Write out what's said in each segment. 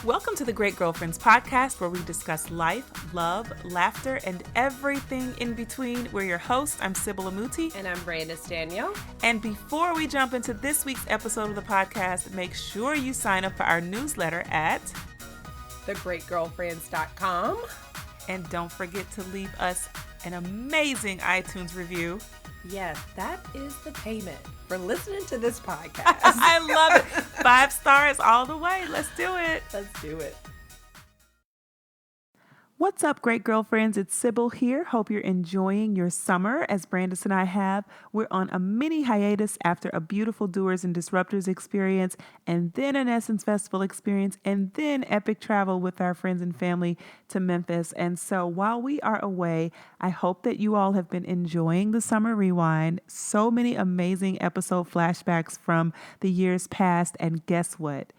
Welcome to the Great Girlfriends podcast, where we discuss life, love, laughter, and everything in between. We're your hosts. I'm Sybil Amuti. And I'm Brandis Daniel. And before we jump into this week's episode of the podcast, make sure you sign up for our newsletter at thegreatgirlfriends.com. And don't forget to leave us an amazing iTunes review. Yes, that is the payment for listening to this podcast. I love it. 5 stars all the way. Let's do it. Let's do it. What's up, great girlfriends? It's Sybil here. Hope you're enjoying your summer as Brandis and I have. We're on a mini hiatus after a beautiful Doers and Disruptors experience, and then an Essence Festival experience, and then epic travel with our friends and family to Memphis. And so while we are away, I hope that you all have been enjoying the Summer Rewind. So many amazing episode flashbacks from the years past. And guess what?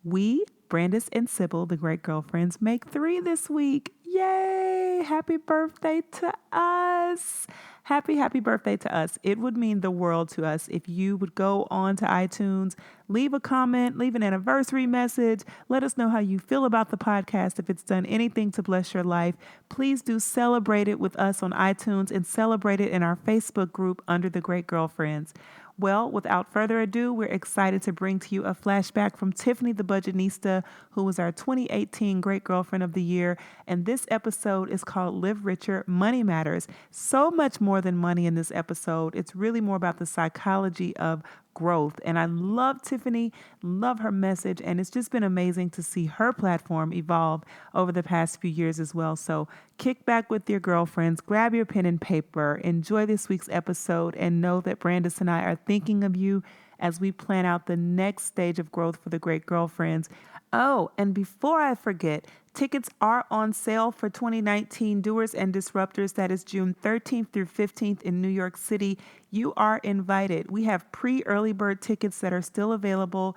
We, Brandis and Sybil, the Great Girlfriends, make 3 this week. Yay! Happy birthday to us. Happy birthday to us. It would mean the world to us if you would go on to iTunes, leave a comment, leave an anniversary message. Let us know how you feel about the podcast. If it's done anything to bless your life, please do celebrate it with us on iTunes and celebrate it in our Facebook group under the Great Girlfriends. Well, without further ado, we're excited to bring to you a flashback from Tiffany the Budgetnista, who was our 2018 Great Girlfriend of the Year. And this episode is called Live Richer, Money Matters. So much more than money in this episode. It's really more about the psychology of growth. And I love Tiffany, love her message, and it's just been amazing to see her platform evolve over the past few years as well. So kick back with your girlfriends, grab your pen and paper, enjoy this week's episode, and know that Brandis and I are thinking of you as we plan out the next stage of growth for the Great Girlfriends. Oh, and before I forget, tickets are on sale for 2019 Doers and Disruptors. That is June 13th through 15th in New York City. You are invited. We have pre-early bird tickets that are still available.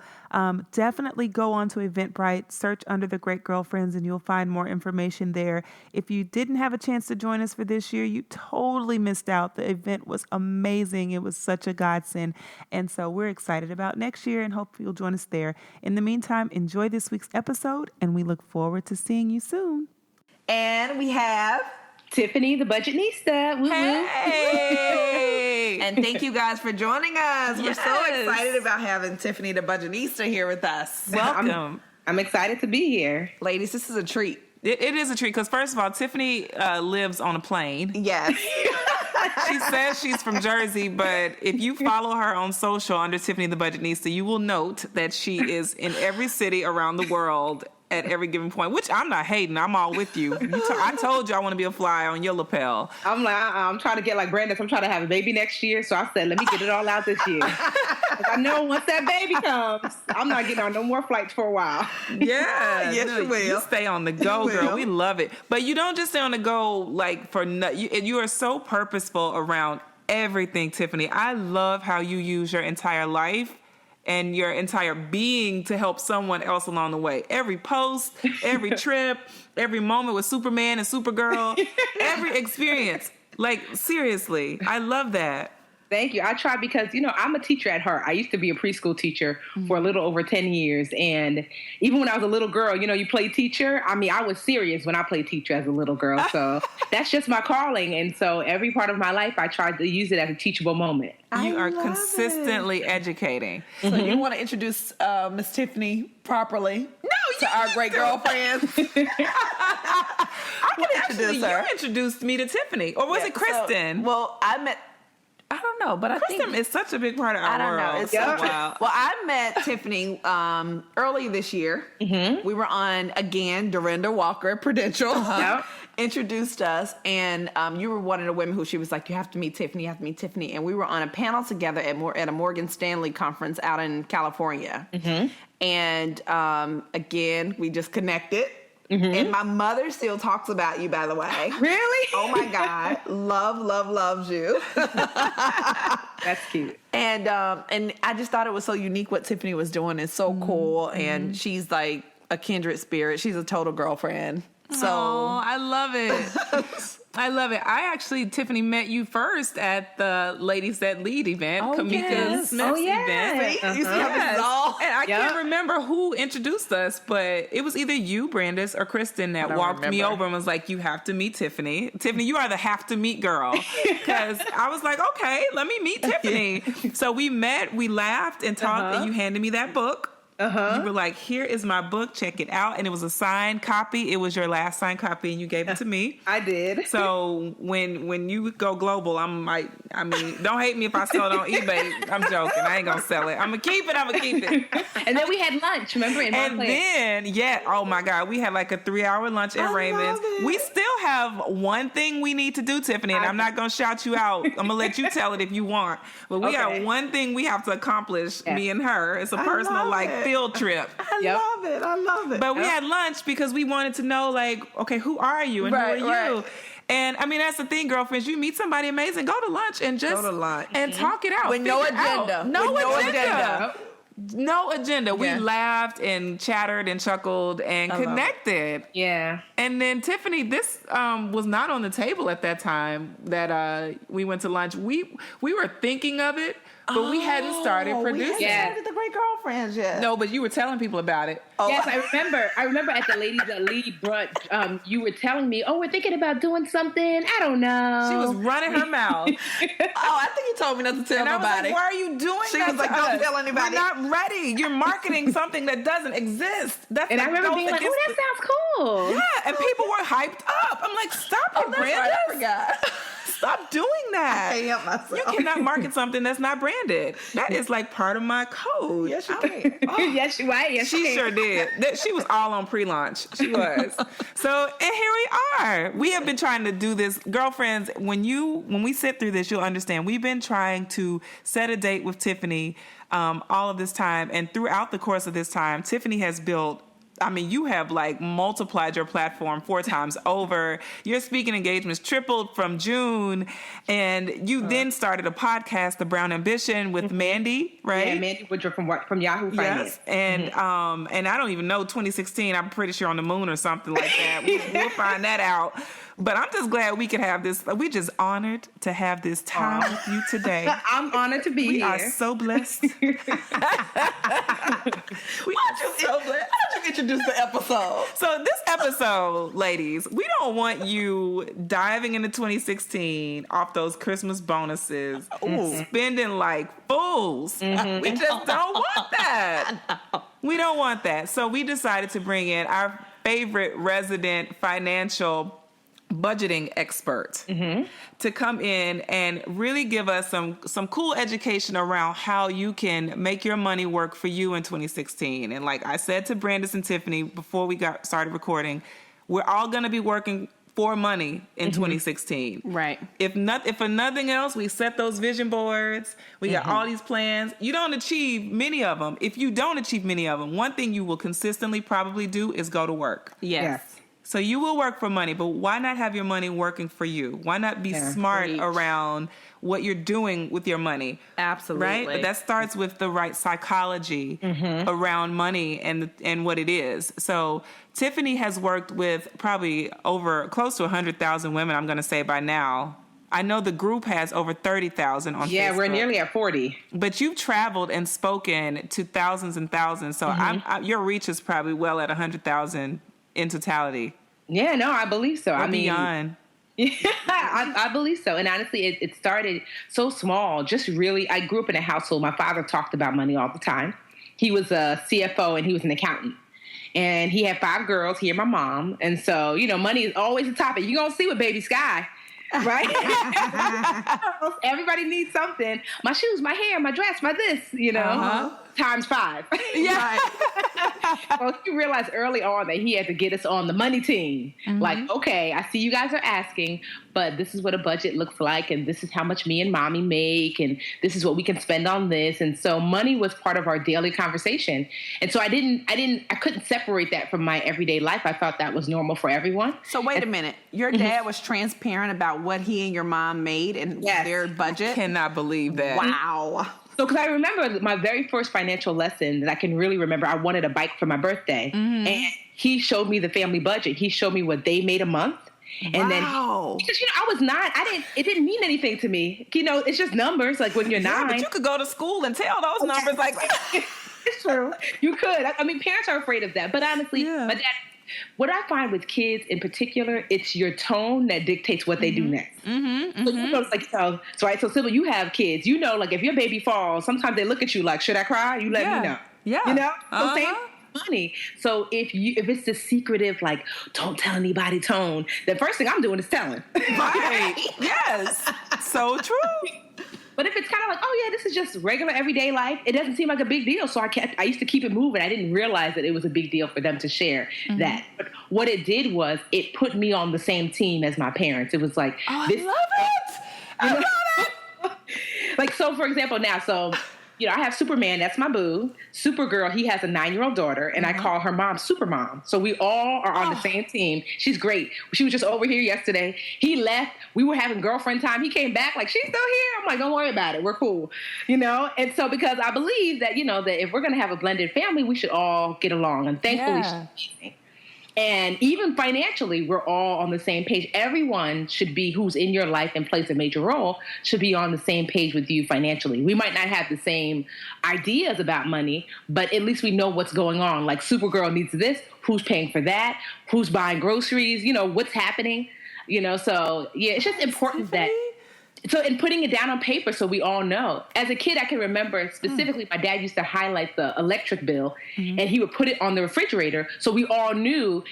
Definitely go on to Eventbrite, search under the Great Girlfriends, and you'll find more information there. If you didn't have a chance to join us for this year, you totally missed out. The event was amazing. It was such a godsend. And so we're excited about next year and hope you'll join us there. In the meantime, enjoy this week's episode, and we look forward to seeing you soon. And we have Tiffany the Budgetnista. Woo-woo. Hey! And thank you guys for joining us. Yes. We're so excited about having Tiffany the Budgetnista here with us. Welcome. I'm excited to be here. Ladies, this is a treat. It is a treat because, first of all, Tiffany lives on a plane. Yes. She says she's from Jersey, but if you follow her on social under Tiffany the Budgetnista, you will note that she is in every city around the world at every given point, which I'm not hating. I'm all with you. I told you I want to be a fly on your lapel. I'm like, I'm trying to get like Brandis. I'm trying to have a baby next year. So I said, let me get it all out this year. 'Cause I know once that baby comes, I'm not getting on no more flights for a while. Yeah. Yes, you will. You stay on the go, girl. We love it. But you don't just stay on the go like for you are so purposeful around everything, Tiffany. I love how you use your entire life and your entire being to help someone else along the way. Every post, every trip, every moment with Superman and Supergirl, every experience. Like, seriously, I love that. Thank you. I try because, I'm a teacher at heart. I used to be a preschool teacher for a little over 10 years. And even when I was a little girl, you play teacher. I mean, I was serious when I played teacher as a little girl. So that's just my calling. And so every part of my life, I tried to use it as a teachable moment. You are consistently educating. So you want to introduce Miss Tiffany properly? To our great girlfriends. I can introduce her. You introduced me to Tiffany. Or was it Kristen? I don't know, but Kristen is such a big part of our world. I don't know. It's so wild. Well, I met Tiffany early this year. Mm-hmm. We were on, again, Dorinda Walker at Prudential. Introduced us, and you were one of the women who she was like, you have to meet Tiffany, And we were on a panel together at a Morgan Stanley conference out in California. Mm-hmm. And again, we just connected. Mm-hmm. And my mother still talks about you, by the way. Really? Oh my God. loves you. That's cute. And I just thought it was so unique what Tiffany was doing. It's so cool. And she's like a kindred spirit. She's a total girlfriend. So I love it. I love it. I actually, Tiffany, met you first at the Ladies That Lead event, Kamika Smith's event. You see how this is all? And I can't remember who introduced us, but it was either you, Brandis, or Kristen that walked me over and was like, you have to meet Tiffany. Tiffany, you are the have to meet girl. Because I was like, okay, let me meet Tiffany. So we met, we laughed and talked, and you handed me that book. You were like, here is my book, check it out. And it was a signed copy. It was your last signed copy, and you gave it to me. I did. So when you go global, don't hate me if I sell it on eBay. I'm joking. I ain't going to sell it. I'm going to keep it. And then we had lunch, remember? Oh my God, we had like a 3-hour lunch at Raymond's. We still have one thing we need to do, Tiffany, and I'm not going to shout you out. I'm going to let you tell it if you want. But we got one thing we have to accomplish, me and her. It's a personal field trip. I love it. But we had lunch because we wanted to know, like, okay, who are you and who are you? And I mean, that's the thing, girlfriends. You meet somebody amazing, go to lunch and just and talk it out with no agenda. No agenda. We laughed and chattered and chuckled and connected. Yeah. And then Tiffany, this was not on the table at that time that we went to lunch. We were thinking of it, but we hadn't started producing. We hadn't started the Great Girlfriends yet. No, but you were telling people about it. Yes, I remember. I remember at the Ladies That Lead brunch, you were telling me, we're thinking about doing something. I don't know. She was running her mouth. I think you told me not to tell nobody. Why are you doing that? She was like, don't tell anybody. We're not ready. You're marketing something that doesn't exist. And I remember being like, that sounds cool. Yeah, and people were hyped up. I'm like, stop it, Brandis. Right, I forgot. Stop doing that. I can't help myself. You cannot market something that's not branded. That is like part of my code. Yes, you can. Yes, you right. Yes, she sure did. She was all on pre-launch. She was. So, and here we are. We have been trying to do this. Girlfriends, when we sit through this, you'll understand. We've been trying to set a date with Tiffany all of this time. And throughout the course of this time, Tiffany has built, you have like multiplied your platform 4 times over. Your speaking engagements tripled from June. And you then started a podcast, The Brown Ambition, with Mandy, right? Yeah, Mandy Woodruff from Yahoo Finance. Yes. And and I don't even know, 2016, I'm pretty sure on the moon or something like that. We'll find that out. But I'm just glad we could have this. We're just honored to have this time with you today. I'm honored to be here. We are so blessed. How'd you introduce the episode? So this episode, ladies, we don't want you diving into 2016 off those Christmas bonuses, spending like fools. We just don't want that. We don't want that. So we decided to bring in our favorite resident financial budgeting expert to come in and really give us some cool education around how you can make your money work for you in 2016. And like I said to Brandis and Tiffany before we started recording, we're all going to be working for money in 2016. Right. If for nothing else, we set those vision boards. We got all these plans. You don't achieve many of them. If you don't achieve many of them, one thing you will consistently probably do is go to work. Yes. So you will work for money, but why not have your money working for you? Why not be smart around what you're doing with your money? Absolutely. Right? But that starts with the right psychology around money and what it is. So Tiffany has worked with probably close to 100,000 women, I'm going to say by now. I know the group has over 30,000 on Facebook. Yeah, we're nearly at 40. But you've traveled and spoken to thousands and thousands. So your reach is probably well at 100,000 in totality. Yeah, no, I believe so. Beyond. I believe so. And honestly, it started so small. Just really, I grew up in a household. My father talked about money all the time. He was a CFO and he was an accountant. And he had 5 girls, he and my mom. And so, money is always a topic. You're going to see with Baby Sky. Right? Everybody needs something. My shoes, my hair, my dress, my this, times 5. Yeah. Well, he realized early on that he had to get us on the money team. Like, okay, I see you guys are asking, but this is what a budget looks like, and this is how much me and mommy make, and this is what we can spend on this. And so money was part of our daily conversation. And so I couldn't separate that from my everyday life. I thought that was normal for everyone. So wait a minute. Your dad was transparent about what he and your mom made and their budget? I cannot believe that. Wow. So, because I remember my very first financial lesson that I can really remember, I wanted a bike for my birthday. Mm-hmm. And he showed me the family budget. He showed me what they made a month. And then, because, it didn't mean anything to me. It's just numbers, like when you're 9. But you could go to school and tell those numbers, like. It's true. You could. I mean, parents are afraid of that. But honestly, my dad, what I find with kids in particular, it's your tone that dictates what they do next. Mm-hmm, so, it's like, so Sybil, you have kids. Like if your baby falls, sometimes they look at you like, should I cry? You let me know. Yeah. So same money. So if it's the secretive, like, don't tell anybody tone, the first thing I'm doing is telling. Right. Yes. So true. But if it's kind of like, oh yeah, this is just regular everyday life, it doesn't seem like a big deal. So I used to keep it moving. I didn't realize that it was a big deal for them to share that. But what it did was it put me on the same team as my parents. It was like, I love it. I love it. Like, so for example, now, I have Superman, that's my boo. Supergirl, he has a 9-year-old daughter, and I call her mom Supermom. So we all are on the same team. She's great. She was just over here yesterday. He left. We were having girlfriend time. He came back like, she's still here. I'm like, don't worry about it. We're cool. And so because I believe that, that if we're going to have a blended family, we should all get along. And thankfully, she's amazing. And even financially, we're all on the same page. Everyone should be, who's in your life and plays a major role, should be on the same page with you financially. We might not have the same ideas about money, but at least we know what's going on. Like Supergirl needs this, who's paying for that, who's buying groceries, what's happening. So yeah, it's just important that. So in putting it down on paper so we all know. As a kid, I can remember specifically my dad used to highlight the electric bill and he would put it on the refrigerator so we all knew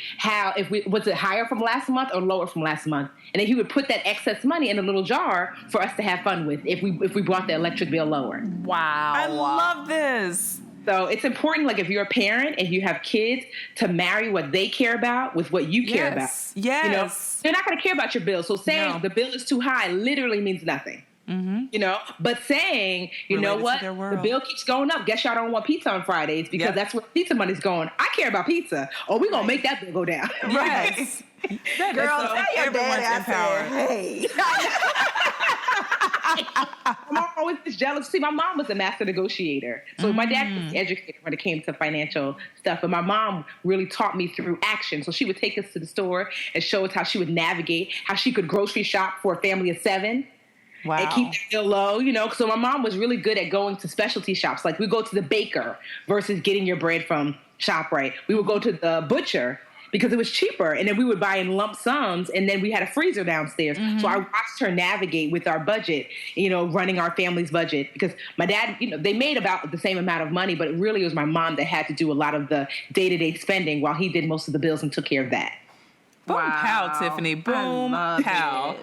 was it higher from last month or lower from last month. And then he would put that excess money in a little jar for us to have fun with if we brought the electric bill lower. Wow. I love this. So it's important, like if you're a parent and you have kids, to marry what they care about with what you care about. Yes. They're not going to care about your bill. So saying the bill is too high literally means nothing. Mm-hmm. But saying, you know what, the bill keeps going up. Guess y'all don't want pizza on Fridays because that's where pizza money's going. I care about pizza. Or we're going to make that bill go down. Yes. Girl, tell your dad I said, hey. My mom always was jealous. See, my mom was a master negotiator. So my dad was educated when it came to financial stuff. But my mom really taught me through action. So she would take us to the store and show us how she would navigate, how she could grocery shop for a family of 7. Wow. And keep that bill low, So my mom was really good at going to specialty shops. Like we go to the baker versus getting your bread from ShopRite. We would go to the butcher because it was cheaper. And then we would buy in lump sums. And then we had a freezer downstairs. Mm-hmm. So I watched her navigate with our budget, running our family's budget. Because my dad, they made about the same amount of money, but it really was my mom that had to do a lot of the day-to-day spending while he did most of the bills and took care of that. Boom, pow, Tiffany. Boom, pow.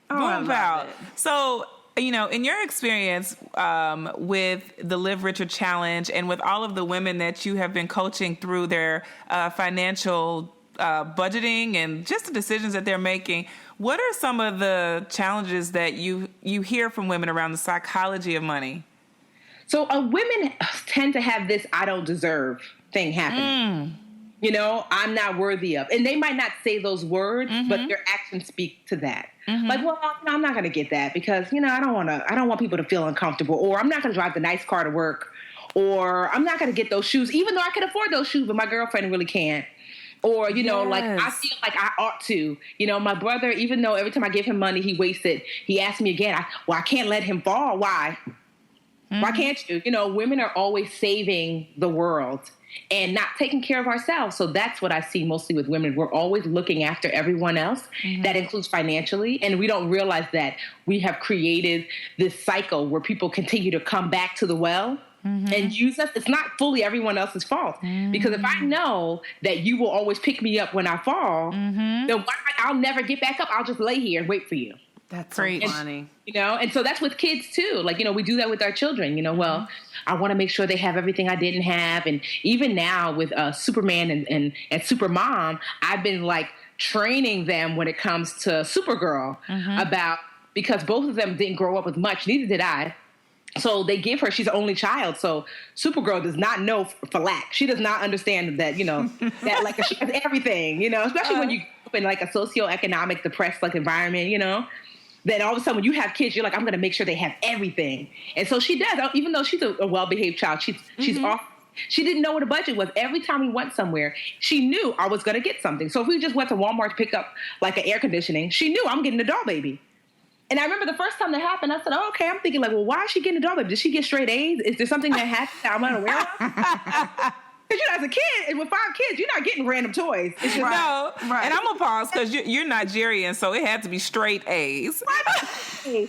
Boom, pow. So, in your experience with the Live Richer Challenge and with all of the women that you have been coaching through their financial budgeting and just the decisions that they're making, what are some of the challenges that you hear from women around the psychology of money? So women tend to have this I don't deserve thing happening. I'm not worthy of. And they might not say those words, but their actions speak to that. Mm-hmm. Like, well, I'm not going to get that because, I don't want people to feel uncomfortable, or I'm not going to drive the nice car to work, or I'm not going to get those shoes, even though I can afford those shoes, but my girlfriend really can't. Or, like, I feel like I ought to. My brother, even though every time I give him money, he wastes it, he asks me again, I can't let him fall. Why? Mm-hmm. Why can't you? Women are always saving the world and not taking care of ourselves. So that's what I see mostly with women. We're always looking after everyone else. Mm-hmm. That includes financially. And we don't realize that we have created this cycle where people continue to come back to the well and use us. It's not fully everyone else's fault. Because if I know that you will always pick me up when I fall, then I'll never get back up. I'll just lay here and wait for you. That's so funny. And so that's with kids too. Like, we do that with our children, well, I want to make sure they have everything I didn't have. And even now with Superman and Supermom, I've been like training them when it comes to Supergirl because both of them didn't grow up with much. Neither did I. So they give her, she's the only child. So Supergirl does not know for lack. She does not understand that, that like she has everything, especially when you grow up in like a socioeconomic depressed like environment, then all of a sudden when you have kids, you're like, I'm going to make sure they have everything. And so she does. Even though she's a well-behaved child, she's off. She didn't know what a budget was. Every time we went somewhere, she knew I was going to get something. So if we just went to Walmart to pick up like an air conditioning, she knew I'm getting a doll baby. And I remember the first time that happened, I said, oh, okay. I'm thinking like, well, why is she getting a doll baby? Did she get straight A's? Is there something that happened that I'm unaware of? Because, as a kid, and with 5 kids, you're not getting random toys. It's just No, right. And I'm going to pause because you're Nigerian, so it had to be straight A's.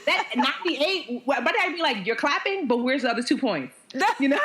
That 98, but I'd be like, you're clapping, but where's the other 2 points? And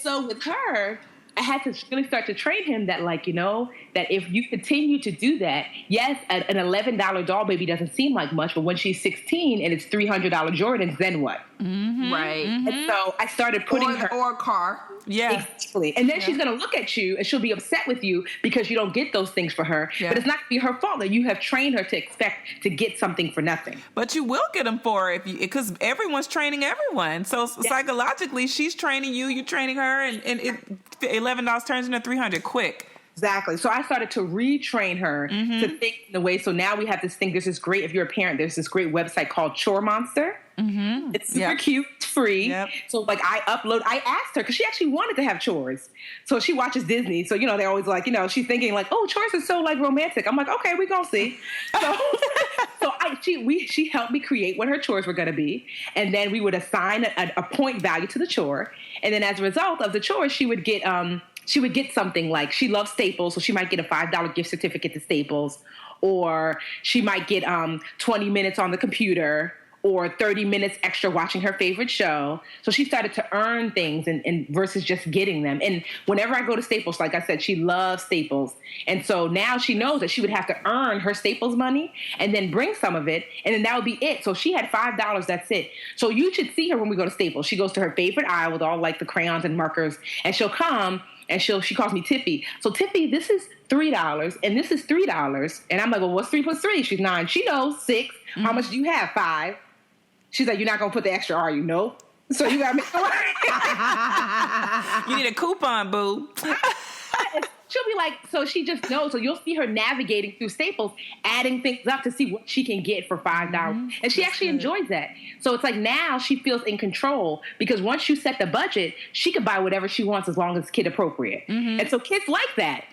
so with her, I had to really start to train him that, that if you continue to do that, yes, an $11 doll baby doesn't seem like much, but when she's 16 and it's $300 Jordans, then what? Mm-hmm. Right. Mm-hmm. And so I started putting or a car. Yeah. Exactly. And then she's going to look at you and she'll be upset with you because you don't get those things for her. Yeah. But it's not going to be her fault that you have trained her to expect to get something for nothing. But you will get them for her because everyone's training everyone. So psychologically, she's training you, you're training her, and $11 turns into $300 quick. Exactly. So I started to retrain her to think in the way. So now we have this thing. There's this great, if you're a parent, there's this great website called Chore Monster. Mm-hmm. It's super cute. It's free. Yep. So I asked her because she actually wanted to have chores. So she watches Disney. So, they're always like, she's thinking like, oh, chores is so like romantic. I'm like, okay, we gonna see. So, she helped me create what her chores were going to be. And then we would assign a point value to the chore. And then as a result of the chore, she would get something like, she loves Staples, so she might get a $5 gift certificate to Staples, or she might get 20 minutes on the computer, or 30 minutes extra watching her favorite show. So she started to earn things and versus just getting them. And whenever I go to Staples, like I said, she loves Staples. And so now she knows that she would have to earn her Staples money and then bring some of it, and then that would be it. So she had $5, that's it. So you should see her when we go to Staples. She goes to her favorite aisle with all like the crayons and markers, and she'll come and she calls me Tiffy. So Tiffy, this is $3 and this is $3. And I'm like, well, what's 3 plus 3? She's 9. She knows 6. Mm-hmm. How much do you have? 5. She's like, you're not going to put the extra, are you? No. So you got to make You need a coupon, boo. She'll be like, so she just knows. So you'll see her navigating through Staples, adding things up to see what she can get for $5. Mm-hmm. And she actually enjoys that. So it's like now she feels in control because once you set the budget, she can buy whatever she wants as long as it's kid appropriate. Mm-hmm. And so kids like that,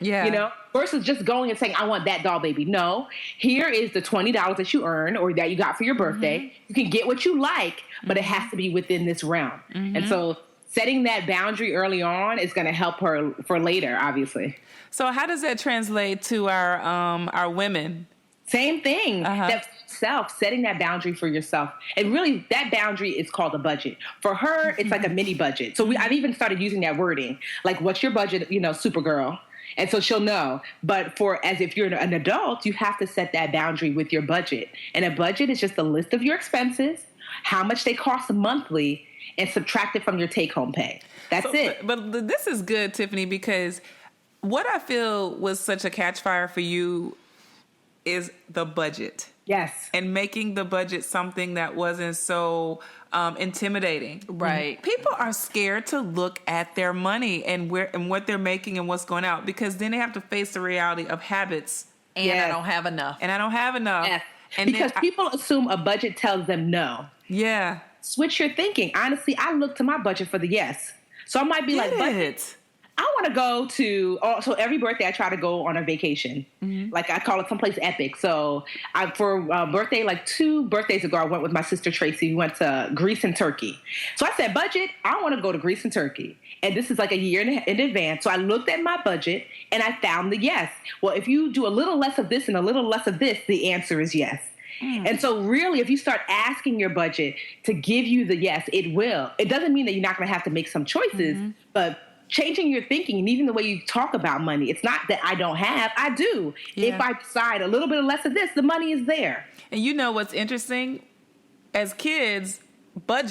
versus just going and saying, I want that doll baby. No, here is the $20 that you earn or that you got for your birthday. Mm-hmm. You can get what you like, but it has to be within this realm. Mm-hmm. And so setting that boundary early on is going to help her for later, obviously. So how does that translate to our women? Same thing. That setting that boundary for yourself. And really, that boundary is called a budget. For her, it's like a mini budget. So I've even started using that wording. Like, what's your budget, Supergirl? And so she'll know. But if you're an adult, you have to set that boundary with your budget. And a budget is just a list of your expenses, how much they cost monthly, and subtract it from your take-home pay. That's it. But this is good, Tiffany, because what I feel was such a catch fire for you is the budget. Yes. And making the budget something that wasn't so intimidating. Right. People are scared to look at their money and what they're making and what's going out because then they have to face the reality of habits. And I don't have enough. Yes. And because people assume a budget tells them no. Yeah. Switch your thinking. Honestly, I look to my budget for the yes. So I might be budget. I want to go so every birthday I try to go on a vacation. Mm-hmm. Like I call it someplace epic. So for birthday, like 2 birthdays ago, I went with my sister Tracy. We went to Greece and Turkey. So I said, budget, I want to go to Greece and Turkey. And this is like a year in advance. So I looked at my budget and I found the yes. Well, if you do a little less of this and a little less of this, the answer is yes. And so really, if you start asking your budget to give you the yes, it will. It doesn't mean that you're not going to have to make some choices, but changing your thinking and even the way you talk about money. It's not that I don't have, I do. Yeah. If I decide a little bit less of this, the money is there. And you know what's interesting? As kids, but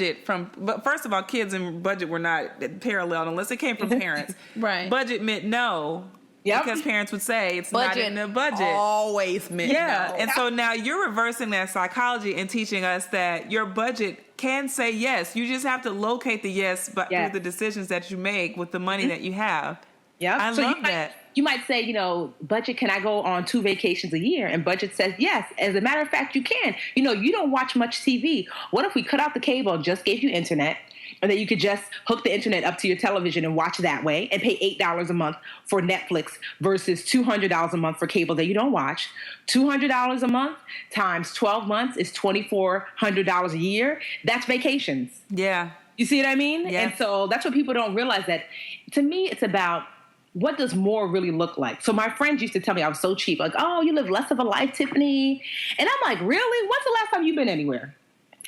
first of all, kids and budget were not parallel unless it came from parents. Right. Budget meant no. Yep. Because parents would say it's not in the budget. Always meant no. And so now you're reversing that psychology and teaching us that your budget can say yes. You just have to locate the yes through the decisions that you make with the money that you have. Yeah. I love that. You might say, Budget, can I go on 2 vacations a year? And Budget says, yes. As a matter of fact, you can. You don't watch much TV. What if we cut out the cable and just gave you internet? And then you could just hook the internet up to your television and watch that way and pay $8 a month for Netflix versus $200 a month for cable that you don't watch. $200 a month times 12 months is $2,400 a year. That's vacations. Yeah. You see what I mean? Yeah. And so that's what people don't realize, that to me, it's about what does more really look like? So my friends used to tell me I was so cheap. Like, oh, you live less of a life, Tiffany. And I'm like, really? When's the last time you've been anywhere?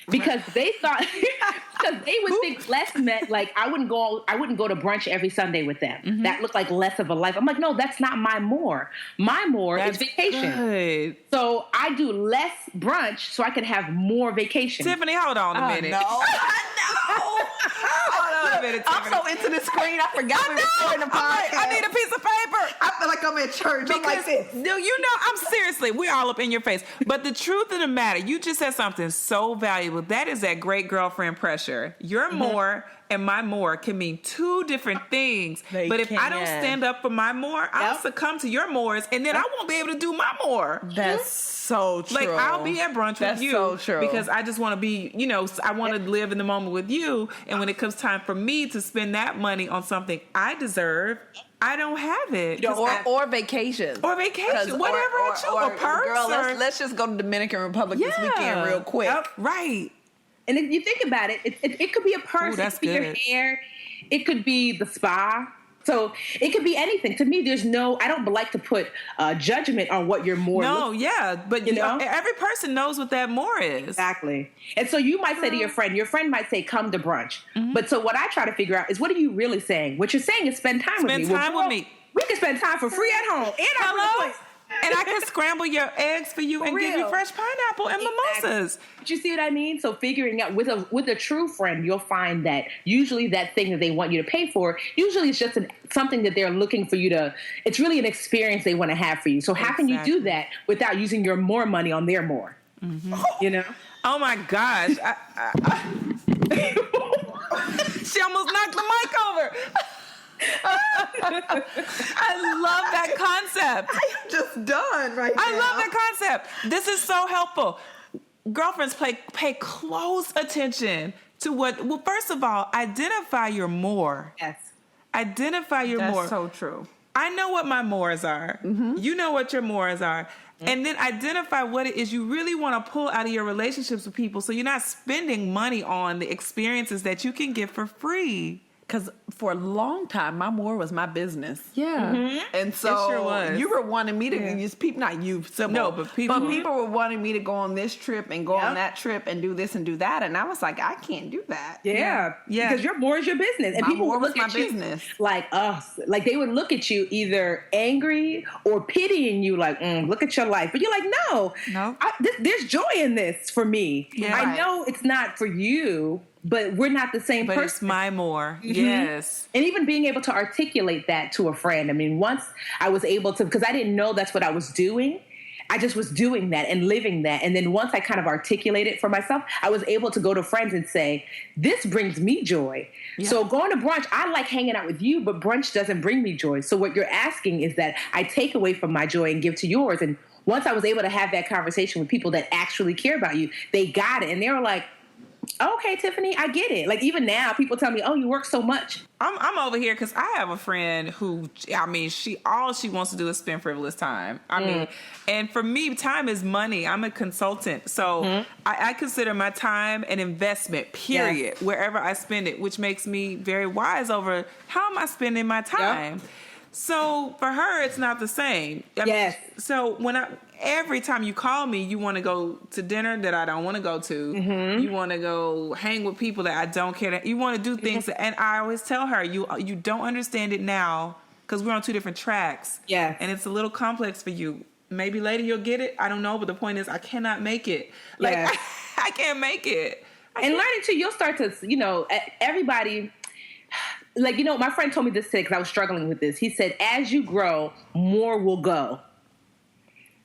Because they thought, because they would think less meant like I wouldn't go to brunch every Sunday with them. Mm-hmm. That looked like less of a life. I'm like, no, that's not my more. My more is vacation. Good. So I do less brunch so I can have more vacation. Tiffany, hold on a minute. No. Hold on a minute, Tiffany. I'm so into the screen, I forgot we were recording the podcast. I need a piece of paper. I feel like I'm at church. I'm like this. I'm seriously, we're all up in your face. But the truth of the matter, you just said something so valuable. That is that great girlfriend pressure. Your more and my more can mean two different things. But if I don't stand up for my more, I'll succumb to your mores, and then I won't be able to do my more. That's so true. Like, I'll be at brunch with you so true. because I just want to be, I want to live in the moment with you. And when it comes time for me to spend that money on something I deserve, I don't have it. Or vacations. Or vacation, whatever I choose. Or purse. Girl, let's just go to Dominican Republic this weekend real quick. Yep. Right. And if you think about it, it could be a purse, it could be your hair, it could be the spa. So it could be anything. To me, I don't like to put judgment on what your more looks like. But every person knows what that more is. Exactly. And so you might say to your friend might say, come to brunch. Mm-hmm. But so what I try to figure out is, what are you really saying? What you're saying is spend time with me. Spend time with me. We can spend time for free at home. And and I can scramble your eggs for you and give you fresh pineapple and mimosas. But you see what I mean? So figuring out with a true friend, you'll find that usually that thing that they want you to pay for, usually it's just something that they're looking for you to. It's really an experience they want to have for you. So how can you do that without using your more money on their more? Mm-hmm. Oh my gosh! She almost knocked the mic over. I love that concept. I'm just done right now. I love that concept. This is so helpful. Girlfriends, pay close attention to well, first of all, identify your more. Yes. Identify your more. That's so true. I know what my mores are. Mm-hmm. You know what your mores are. Mm-hmm. And then identify what it is you really want to pull out of your relationships with people, so you're not spending money on the experiences that you can get for free. Because for a long time, my more was my business. Yeah. Mm-hmm. And so it sure was. You were wanting me to use people, not you, simple. No, but people were wanting me to go on this trip and go on that trip and do this and do that. And I was like, I can't do that. Yeah. Because your more is your business. And people would look at you business. Like us. Like they would look at you either angry or pitying you, like, look at your life. But you're like, no. There's joy in this for me. Yeah. I know it's not for you, but we're not the same person. But it's my more. Mm-hmm. Yes. And even being able to articulate that to a friend. I mean, once I was able to, because I didn't know that's what I was doing. I just was doing that and living that. And then once I kind of articulated for myself, I was able to go to friends and say, this brings me joy. Yeah. So going to brunch, I like hanging out with you, but brunch doesn't bring me joy. So what you're asking is that I take away from my joy and give to yours. And once I was able to have that conversation with people that actually care about you, they got it. And they were like, okay, Tiffany, I get it. Like, even now, people tell me, oh, you work so much. I'm over here because I have a friend who, all she wants to do is spend frivolous time. And for me, time is money. I'm a consultant. So I consider my time an investment, period, wherever I spend it, which makes me very wise over how am I spending my time. Yep. So for her, it's not the same. So every time you call me, you want to go to dinner that I don't want to go to. Mm-hmm. You want to go hang with people that I don't care. You want to do things, and I always tell her, you don't understand it now because we're on two different tracks. Yeah, and it's a little complex for you. Maybe later you'll get it. I don't know, but the point is, I cannot make it. Like I can't make it. And learning too, you'll start to, everybody. Like, my friend told me this today because I was struggling with this. He said, as you grow, more will go.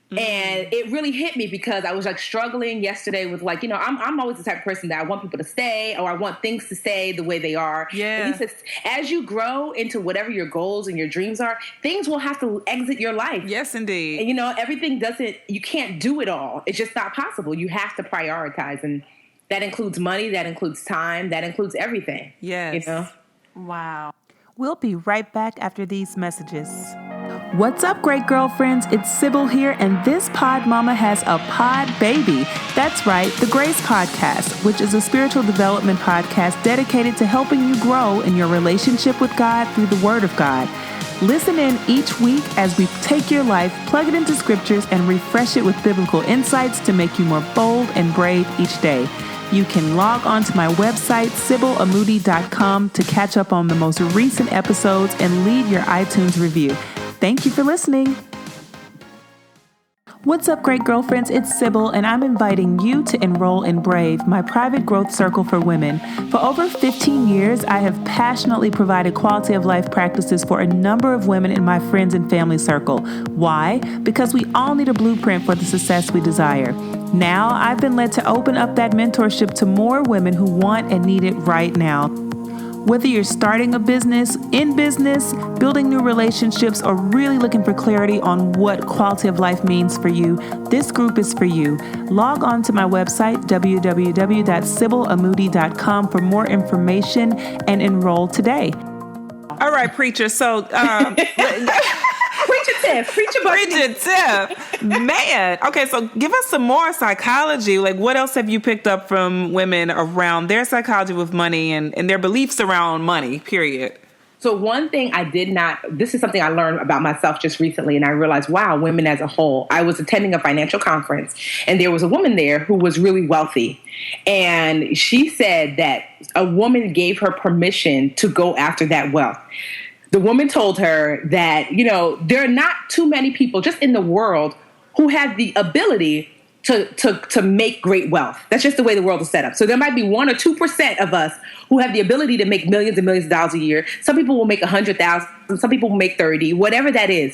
And it really hit me because I was like struggling yesterday with like, I'm always the type of person that I want people to stay, or I want things to stay the way they are. Yeah. And he says, as you grow into whatever your goals and your dreams are, things will have to exit your life. Yes, indeed. And everything you can't do it all. It's just not possible. You have to prioritize. And that includes money, that includes time, that includes everything. Yes. Wow. We'll be right back after these messages. What's up, great girlfriends? It's Sybil here, and this pod mama has a pod baby. That's right, the Grace Podcast, which is a spiritual development podcast dedicated to helping you grow in your relationship with God through the Word of God. Listen in each week as we take your life, plug it into scriptures, and refresh it with biblical insights to make you more bold and brave each day. You can log on to my website, SybilAmoody.com, to catch up on the most recent episodes and leave your iTunes review. Thank you for listening. What's up, great girlfriends? It's Sybil, and I'm inviting you to enroll in Brave, my private growth circle for women. For over 15 years, I have passionately provided quality of life practices for a number of women in my friends and family circle. Why? Because we all need a blueprint for the success we desire. Now, I've been led to open up that mentorship to more women who want and need it right now. Whether you're starting a business, in business, building new relationships, or really looking for clarity on what quality of life means for you, this group is for you. Log on to my website, www.SybilAmoody.com, for more information and enroll today. All right, preacher. So, Preacher Tiff. Man. Okay, so give us some more psychology. Like, what else have you picked up from women around their psychology with money and their beliefs around money, period? So one thing this is something I learned about myself just recently, and I realized, wow, women as a whole. I was attending a financial conference, and there was a woman there who was really wealthy. And she said that a woman gave her permission to go after that wealth. The woman told her that, there are not too many people just in the world who have the ability to make great wealth. That's just the way the world is set up. So there might be 1 or 2% of us who have the ability to make millions and millions of dollars a year. Some people will make 100,000. Some people will make 30, whatever that is,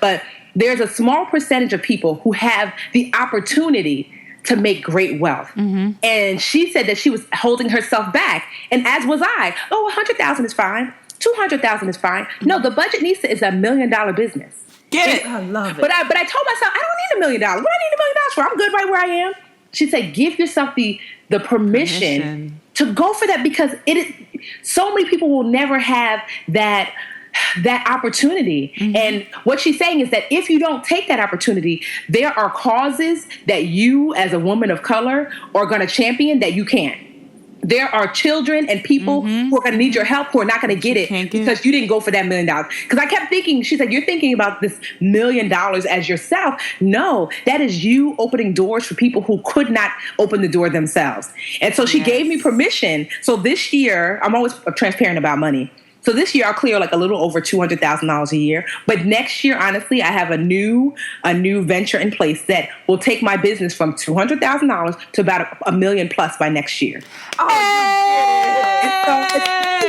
But there's a small percentage of people who have the opportunity to make great wealth. Mm-hmm. And she said that she was holding herself back. And as was I. 100,000 is fine. 200,000 is fine. No, the Budgetnista is $1 million business. Get it. I love it. But I told myself, I don't need $1 million. What do I need $1 million for? I'm good right where I am. She said, give yourself the permission to go for that, because so many people will never have that opportunity. Mm-hmm. And what she's saying is that if you don't take that opportunity, there are causes that you as a woman of color are going to champion that you can't. There are children and people who are going to need your help who are not going to get it because you didn't go for that $1 million. Because I kept thinking, she's like, you're thinking about this $1 million as yourself. No, that is you opening doors for people who could not open the door themselves. And so she gave me permission. So this year, I'm always transparent about money. So this year I'll clear like a little over $200,000 a year. But next year, honestly, I have a new venture in place that will take my business from $200,000 to about $1 million plus by next year.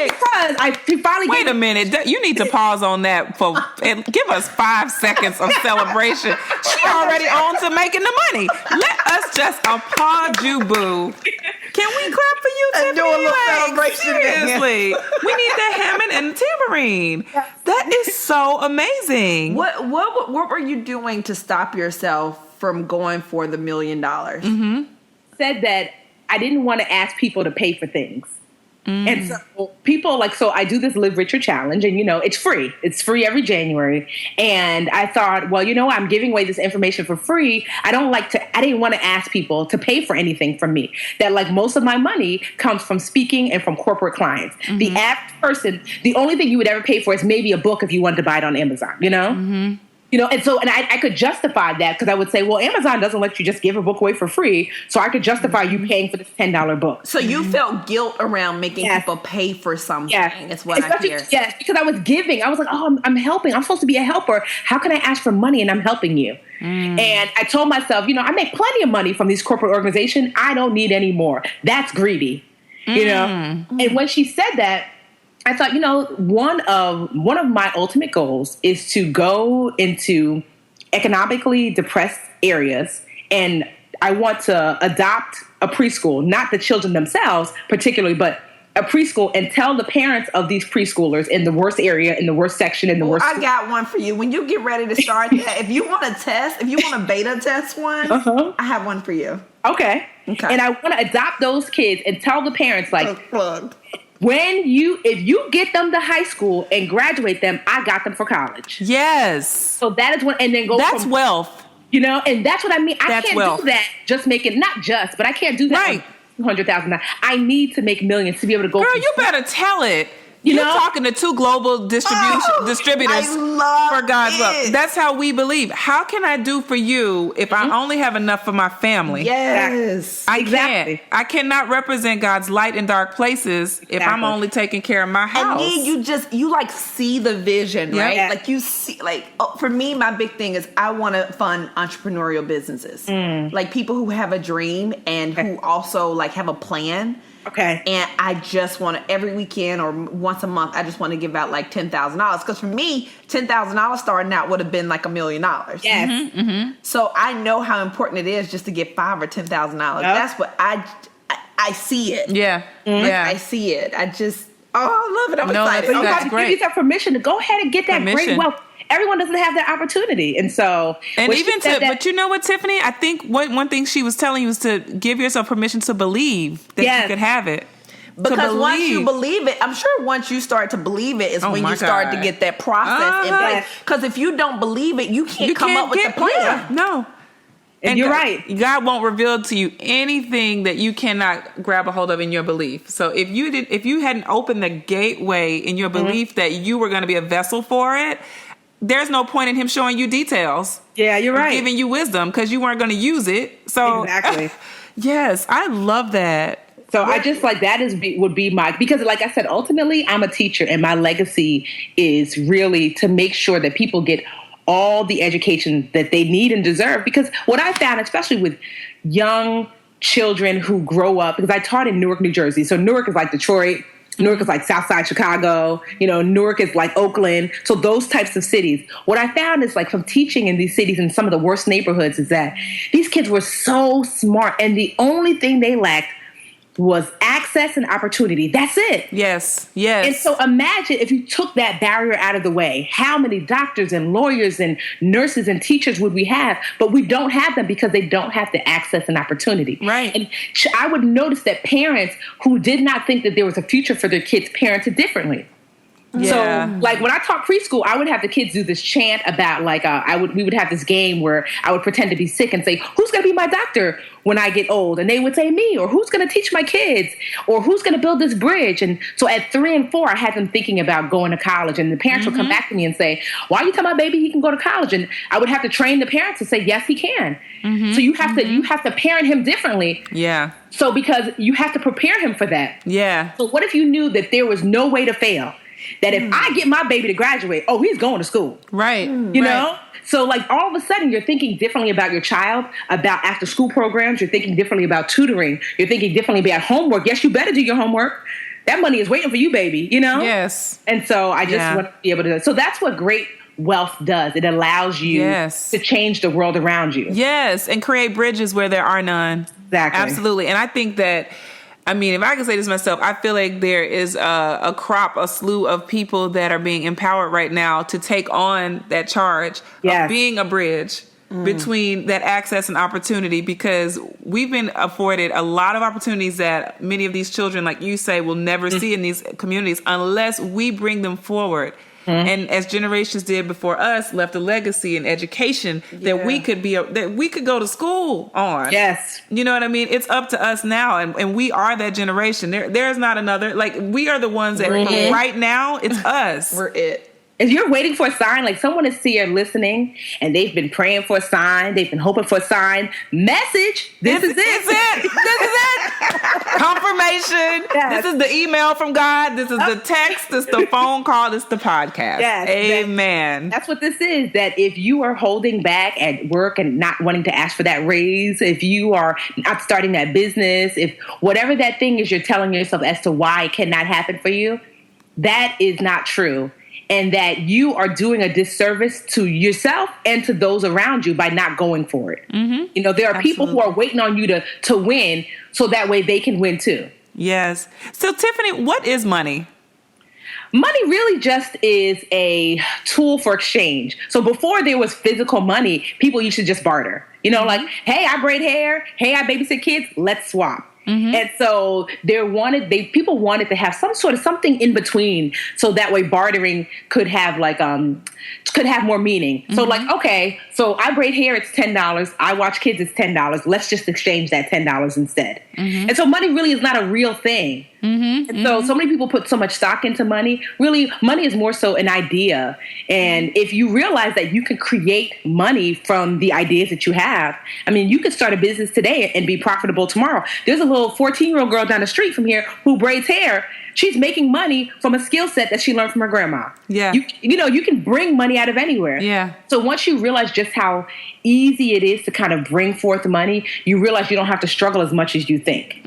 Because I finally wait a minute. You need to pause on that and give us 5 seconds of celebration. She already on to making the money. Let us just applaud you, boo. Can we clap for you, Tiffany? Do a little celebration. Seriously. We need the Hammond and tambourine. That is so amazing. What were you doing to stop yourself from going for the $1 million? Mm-hmm. Said that I didn't want to ask people to pay for things. And so people so I do this Live Richer challenge, and it's free. It's free every January. And I thought, well, I'm giving away this information for free. I didn't want to ask people to pay for anything from me. That most of my money comes from speaking and from corporate clients. Mm-hmm. The average person, the only thing you would ever pay for is maybe a book if you wanted to buy it on Amazon, Mm-hmm. And I could justify that because I would say, well, Amazon doesn't let you just give a book away for free. So I could justify you paying for this $10 book. So you felt guilt around making people pay for something. Is what I hear. Yes, because I was giving. I was like, oh, I'm helping. I'm supposed to be a helper. How can I ask for money and I'm helping you? And I told myself, I make plenty of money from these corporate organizations. I don't need any more. That's greedy, And when she said that, I thought, one of my ultimate goals is to go into economically depressed areas, and I want to adopt a preschool, not the children themselves particularly, but a preschool, and tell the parents of these preschoolers in the worst area, in the worst section, in the worst. I got one for you. When you get ready to start that, if you want to beta test one, I have one for you. Okay. And I want to adopt those kids and tell the parents, like, if you get them to high school and graduate them, I got them for college. Yes. So that is what, and then go. That's wealth. And that's what I mean. I can't do that. Just make it not just, but I can't do that. Right. $200,000. I need to make millions to be able to go. Girl, you better tell it. You're talking to two global distributors for God's love. That's how we believe. How can I do for you if I only have enough for my family? Yes. I can't. I cannot represent God's light in dark places if I'm only taking care of my house. And you like see the vision, right? Yeah. Like you see, like for me, my big thing is I want to fund entrepreneurial businesses. Like people who have a dream and who also like have a plan. Okay. And I just want to, every weekend or once a month, I just want to give out like $10,000. Because for me, $10,000 starting out would have been like $1 million. Yes. So I know how important it is just to get $5,000 or $10,000. That's what I see it. Yeah. I see it. I love it. I'm excited. So you have to great. give yourself permission to go ahead and get that great wealth. Everyone doesn't have that opportunity. And so, but you know what, Tiffany? I think one thing she was telling you was to give yourself permission to believe that you could have it. Because once you believe it, I'm sure once you start to believe it is when you start to get that process in place. Because if you don't believe it, you can't come up with the plan. Yeah, no. And you're right. God won't reveal to you anything that you cannot grab a hold of in your belief. So if you hadn't opened the gateway in your belief that you were going to be a vessel for it, there's no point in him showing you details. Yeah, you're right. Giving you wisdom because you weren't going to use it. So exactly. Yes, I love that. So I just like that would be my, because like I said, ultimately I'm a teacher and my legacy is really to make sure that people get all the education that they need and deserve. Because what I found, especially with young children who grow up, because I taught in Newark, New Jersey. So Newark is like Detroit. Newark is like Southside Chicago, Newark is like Oakland. So those types of cities. What I found is like from teaching in these cities in some of the worst neighborhoods is that these kids were so smart and the only thing they lacked was access and opportunity. That's it. Yes. And so imagine if you took that barrier out of the way, how many doctors and lawyers and nurses and teachers would we have? But we don't have them because they don't have the access and opportunity. Right. And I would notice that parents who did not think that there was a future for their kids parented differently. Yeah. So, like when I taught preschool, I would have the kids do this chant about we would have this game where I would pretend to be sick and say, "Who's going to be my doctor when I get old?" And they would say me, or "Who's going to teach my kids?" or "Who's going to build this bridge?" And so at 3 and 4, I had them thinking about going to college, and the parents would come back to me and say, "Why are you telling my baby he can go to college?" And I would have to train the parents to say, "Yes, he can." So you have to parent him differently. Yeah. So because you have to prepare him for that. Yeah. So what if you knew that there was no way to fail? That if I get my baby to graduate, he's going to school. Right. You know? So like all of a sudden you're thinking differently about your child, about after school programs. You're thinking differently about tutoring. You're thinking differently about homework. Yes, you better do your homework. That money is waiting for you, baby, Yes. And so I just want to be able to. So that's what great wealth does. It allows you to change the world around you. Yes. And create bridges where there are none. Exactly. Absolutely. And I think that, if I can say this myself, I feel like there is a slew of people that are being empowered right now to take on that charge of being a bridge between that access and opportunity, because we've been afforded a lot of opportunities that many of these children, like you say, will never see in these communities unless we bring them forward. And as generations did before us, left a legacy in education that we could go to school on. Yes. You know what I mean? It's up to us now, and we are that generation. There's not another, we are the ones that right now, it's us. We're it. If you're waiting for a sign, like someone is here listening and they've been praying for a sign, they've been hoping for a sign, message, this is it. This is it. Confirmation. Yes. This is the email from God. This is the text. This is the phone call. This is the podcast. Yes. Amen. That's what this is, that if you are holding back at work and not wanting to ask for that raise, if you are not starting that business, if whatever that thing is you're telling yourself as to why it cannot happen for you, that is not true. and that you are doing a disservice to yourself and to those around you by not going for it. You know, there are people who are waiting on you to win so that way they can win too. Yes. So Tiffany, what is money? Money really just is a tool for exchange. So before there was physical money, people used to just barter. You know, like, hey, I braid hair. Hey, I babysit kids. Let's swap. And so people wanted to have some sort of something in between, so that way bartering could have could have more meaning. So like, okay, so I braid hair, it's $10. I watch kids, it's $10. Let's just exchange that $10 instead. And so money really is not a real thing. And so many people put so much stock into money. Really, money is more so an idea. And if you realize that you can create money from the ideas that you have, I mean, you could start a business today and be profitable tomorrow. There's a little 14-year-old girl down the street from here who braids hair. She's making money from a skill set that she learned from her grandma. Yeah. You know, you can bring money out of anywhere. Yeah. So once you realize just how easy it is to kind of bring forth money, you realize you don't have to struggle as much as you think.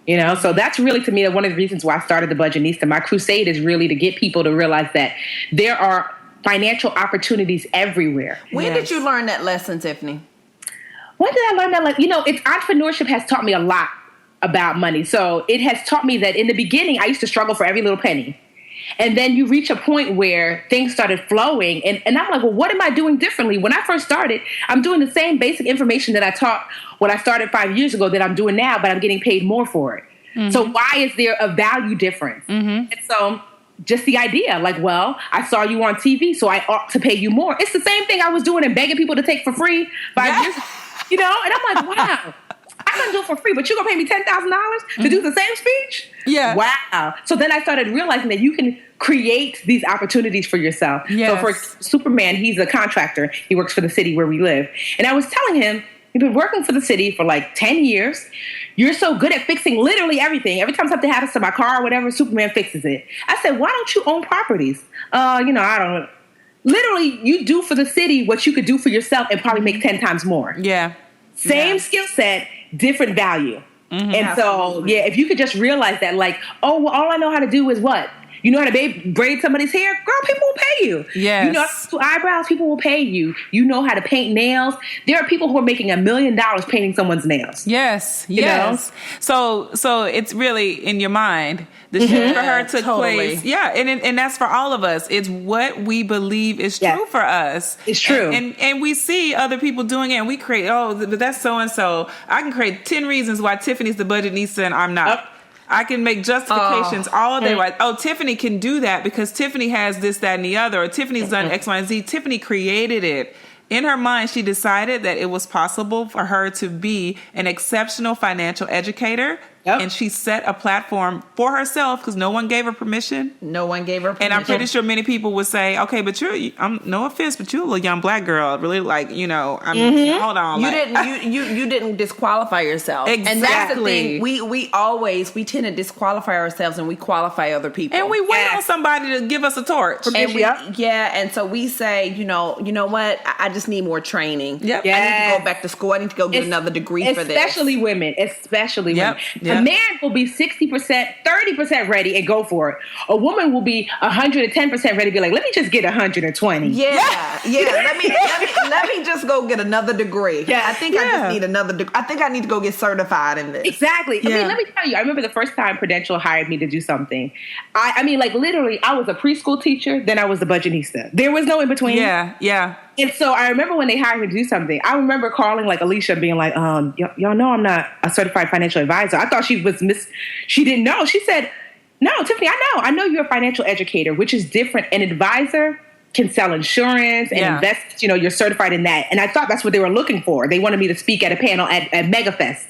You know, so that's really, to me, one of the reasons why I started the Budgetnista. My crusade is really to get people to realize that there are financial opportunities everywhere. When did you learn that lesson, Tiffany? When did I learn that lesson? You know, entrepreneurship has taught me a lot about money. So it has taught me that in the beginning, I used to struggle for every little penny. And then you reach a point where things started flowing. And I'm like, well, what am I doing differently? When I first started, I'm doing the same basic information that I taught when I started 5 years ago that I'm doing now, but I'm getting paid more for it. So why is there a value difference? And so just the idea, like, well, I saw you on TV, so I ought to pay you more. It's the same thing I was doing and begging people to take for free 5 years ago, you know? And I'm like, wow. I couldn't do it for free, but you're going to pay me $10,000 to do the same speech? Yeah. Wow. So then I started realizing that you can create these opportunities for yourself. So for Superman, he's a contractor. He works for the city where we live. And I was telling him, you've been working for the city for like 10 years. You're so good at fixing literally everything. Every time something happens to my car or whatever, Superman fixes it. I said, why don't you own properties? You know, I don't know. Literally, you do for the city what you could do for yourself and probably make 10 times more. Yeah. Same skill set, different value. And so, if you could just realize that, like, oh, well, all I know how to do is what? You know how to braid somebody's hair? Girl, people will pay you. Yes. You know how to do eyebrows? People will pay you. You know how to paint nails? There are people who are making $1 million painting someone's nails. Yes. You know? So it's really in your mind. The shift for her took place. Yeah, and that's for all of us. It's what we believe is true for us. It's true. And we see other people doing it, and we create, but that's so-and-so. I can create 10 reasons why Tiffany's the Budgetnista and I'm not. I can make justifications all day. Like, Tiffany can do that because Tiffany has this, that, and the other. Or Tiffany's done X, Y, and Z. Tiffany created it. In her mind, she decided that it was possible for her to be an exceptional financial educator. And she set a platform for herself because no one gave her permission. No one gave her permission. And I'm pretty sure many people would say, okay, but I'm no offense, but you're a little young black girl. Really, like, you know, hold on. You didn't disqualify yourself. Exactly. And that's the thing. We tend to disqualify ourselves and we qualify other people. And we wait on somebody to give us a torch. And so we say, you know what? I just need more training. Yep. I need to go back to school. I need to go get another degree for this. Especially women. A man will be 60%, 30% ready and go for it. A woman will be 110% ready, be like, let me just get 120. Let me just go get another degree. I think I just need another degree. I think I need to go get certified in this. Exactly. I mean, let me tell you, I remember the first time Prudential hired me to do something. I mean, like, literally, I was a preschool teacher, then I was the Budgetnista. There was no in between. Yeah. And so I remember when they hired me to do something, I remember calling like Alicia and being like, y'all know I'm not a certified financial advisor. I thought she was she didn't know. She said, no, Tiffany, I know you're a financial educator, which is different. An advisor can sell insurance and invest, you're certified in that. And I thought that's what they were looking for. They wanted me to speak at a panel at MegaFest.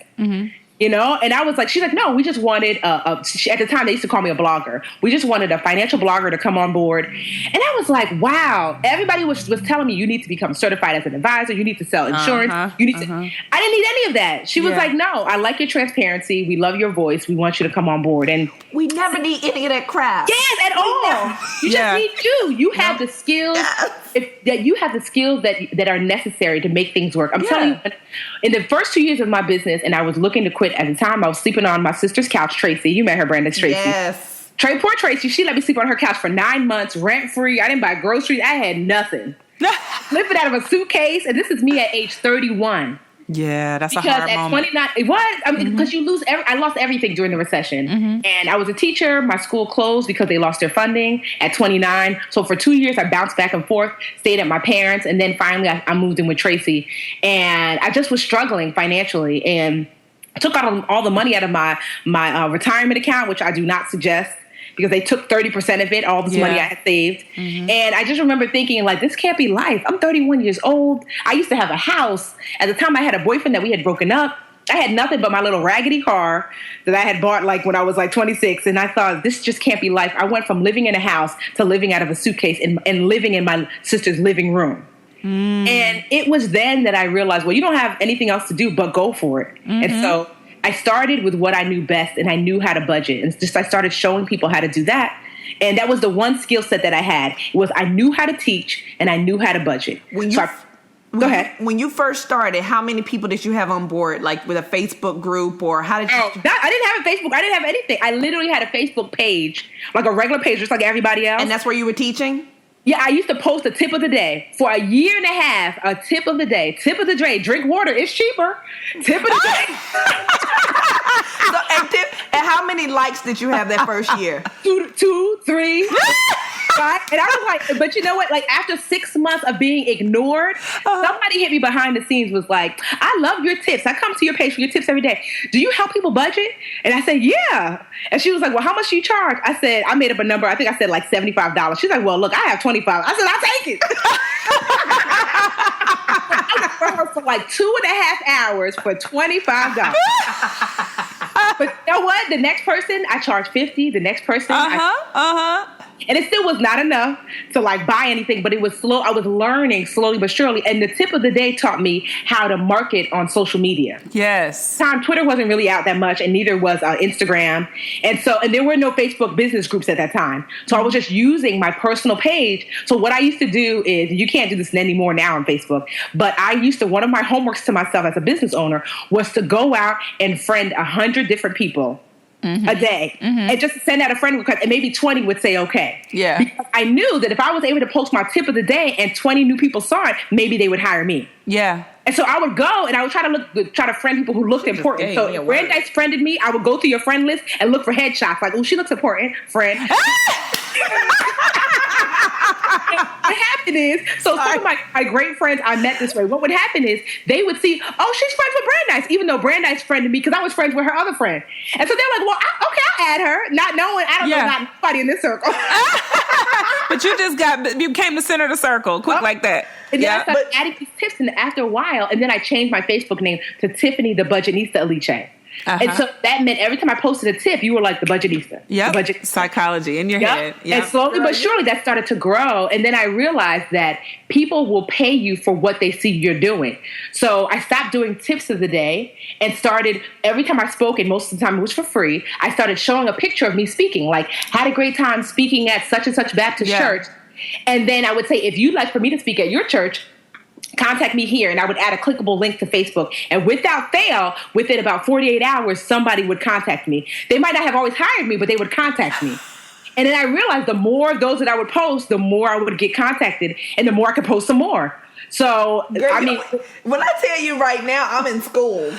And I was like, she's like, no, we just wanted, at the time they used to call me a blogger. We just wanted a financial blogger to come on board. And I was like, wow, everybody was telling me you need to become certified as an advisor. You need to sell insurance. You need to, I didn't need any of that. She was like, no, I like your transparency. We love your voice. We want you to come on board. And we never need any of that crap. Yes, at all. You just need you. You have the skills. That you have the skills that are necessary to make things work. I'm telling you, in the first 2 years of my business, and I was looking to quit at the time, I was sleeping on my sister's couch, Tracy. You met her, Brandon, Tracy. Yes. Poor Tracy, she let me sleep on her couch for 9 months, rent free. I didn't buy groceries. I had nothing. Living out of a suitcase, and this is me at age 31. Yeah, that's because a hard at moment. 29, it was. I mean, because you lose. I lost everything during the recession, and I was a teacher. My school closed because they lost their funding at 29. So for 2 years, I bounced back and forth, stayed at my parents, and then finally, I moved in with Tracy, and I just was struggling financially, and I took out all the money out of my retirement account, which I do not suggest, because they took 30% of it, all this money I had saved. And I just remember thinking, like, this can't be life. I'm 31 years old. I used to have a house. At the time, I had a boyfriend that we had broken up. I had nothing but my little raggedy car that I had bought, like, when I was, like, 26. And I thought, this just can't be life. I went from living in a house to living out of a suitcase and living in my sister's living room. And it was then that I realized, well, you don't have anything else to do but go for it. And so I started with what I knew best, and I knew how to budget. And just I started showing people how to do that. And that was the one skill set that I had. It was I knew how to teach, and I knew how to budget. Go ahead. When you first started, how many people did you have on board, like with a Facebook group, or how did you? I didn't have a Facebook. I didn't have anything. I literally had a Facebook page, like a regular page, just like everybody else. And that's where you were teaching? Yeah, I used to post a tip of the day for a year and a half. A tip of the day, tip of the day. Drink water; it's cheaper. Tip of the day. And how many likes did you have that first year? Two, 3. 5. And I was like, but you know what? Like after 6 months of being ignored, somebody hit me behind the scenes, was like, I love your tips. I come to your page for your tips every day. Do you help people budget? And I said, yeah. And she was like, well, how much do you charge? I said, I made up a number. I think I said like $75. She's like, well, look, I have 25. I said, I'll take it. I was for her for like 2.5 hours for $25. But you know what? The next person, I charged $50. The next person, and it still was not enough to like buy anything, but it was slow. I was learning slowly but surely. And the tip of the day taught me how to market on social media. Yes. Twitter wasn't really out that much, and neither was Instagram. And there were no Facebook business groups at that time. So I was just using my personal page. So what I used to do is, you can't do this anymore now on Facebook, but one of my homeworks to myself as a business owner was to go out and friend 100 different people a day, and just send out a friend request, and maybe 20 would say okay. Yeah. Because I knew that if I was able to post my tip of the day and 20 new people saw it, maybe they would hire me. Yeah. And so I would go and I would try to friend people who looked important. So if Brandeis friended me, I would go through your friend list and look for headshots. Like, oh, she looks important, friend. What happened is, some of my great friends I met this way. What would happen is they would see, oh, she's friends with Brandeis, even though Brandeis friended me because I was friends with her other friend. And so they're like, well, I'll add her, not knowing I don't know not nobody in this circle. But you became the center of the circle, quick like that. And then I started adding these tips, and after a while, and then I changed my Facebook name to Tiffany the Budgetnista Alice. And so that meant every time I posted a tip, you were like the Budgetnista. Yeah, psychology in your head. Yep. And slowly but surely that started to grow. And then I realized that people will pay you for what they see you're doing. So I stopped doing tips of the day and started, every time I spoke, and most of the time it was for free, I started showing a picture of me speaking. Like, had a great time speaking at such and such Baptist church. And then I would say, if you'd like for me to speak at your church, contact me here, and I would add a clickable link to Facebook. And without fail, within about 48 hours, somebody would contact me. They might not have always hired me, but they would contact me. And then I realized the more of those that I would post, the more I would get contacted, and the more I could post some more. So, girl, when I tell you right now, I'm in school.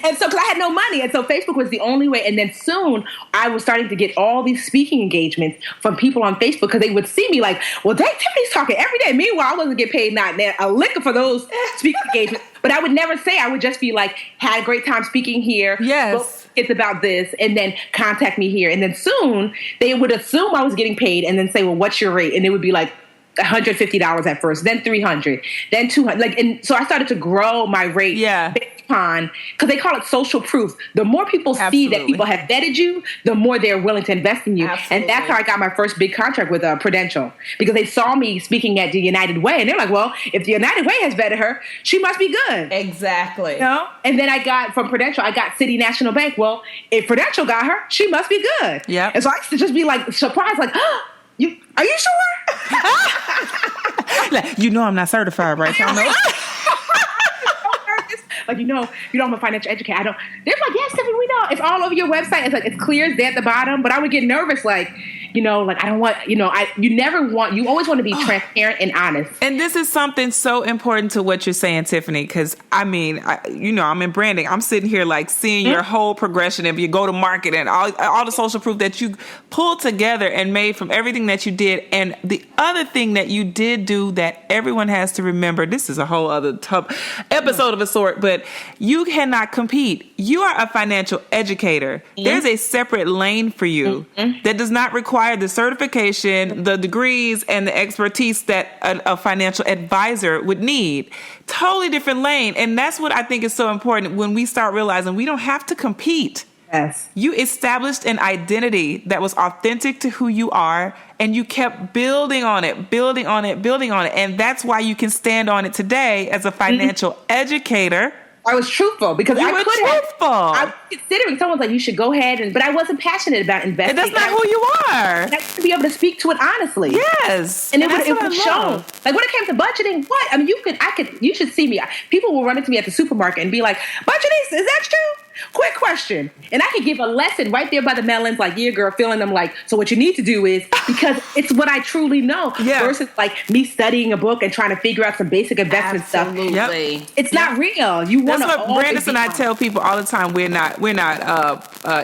And so, because I had no money. And so Facebook was the only way. And then soon I was starting to get all these speaking engagements from people on Facebook, because they would see me like, well, dang, Tiffany's talking every day. Meanwhile, I wasn't getting paid not a lick for those speaking engagements. But I would never say, I would just be like, had a great time speaking here. Yes. Well, it's about this, and then contact me here. And then soon they would assume I was getting paid and then say, well, what's your rate? And it would be like $150 at first, then $300, then $200. Like, and so I started to grow my rate based on, because they call it social proof. The more people see that people have vetted you, the more they're willing to invest in you. And that's how I got my first big contract with Prudential, because they saw me speaking at the United Way, and they're like, well, if the United Way has vetted her, she must be good. Exactly. You know? And then I got, from Prudential, I got City National Bank. Well, if Prudential got her, she must be good. Yeah. And so I used to just be like surprised, like, are you sure? Like, you know I'm not certified, right? So like, I'm a financial educator. I don't. They're like, yes, Tiffany, we know. It's all over your website. It's like, it's clear as day at the bottom. But I would get nervous, like, like I don't want, you always want to be transparent and honest. And this is something so important to what you're saying, Tiffany, because I'm in branding. I'm sitting here like seeing your whole progression of your go-to-market and all the social proof that you pulled together and made from everything that you did. And the other thing that you did do that everyone has to remember, this is a whole other episode of a sort, but you cannot compete. You are a financial educator. There's a separate lane for you that does not require the certification, the degrees, and the expertise that a financial advisor would need. Totally different lane. And that's what I think is so important when we start realizing we don't have to compete. Yes. You established an identity that was authentic to who you are, and you kept building on it. And that's why you can stand on it today as a financial educator. I was truthful because I was considering someone's like, you should go ahead, but I wasn't passionate about investing. And that's not who you are. And I to be able to speak to it honestly. Yes. And it was shown. Like when it came to budgeting, what? I mean, you should see me. People will run into me at the supermarket and be like, Budgetnista, is that true? Quick question. And I could give a lesson right there by the melons, like, yeah, girl, feeling them like, so what you need to do is, because it's what I truly know, versus like me studying a book and trying to figure out some basic investment stuff. Yep. It's not real. You want to. That's what Brandis and I tell people all the time. We're not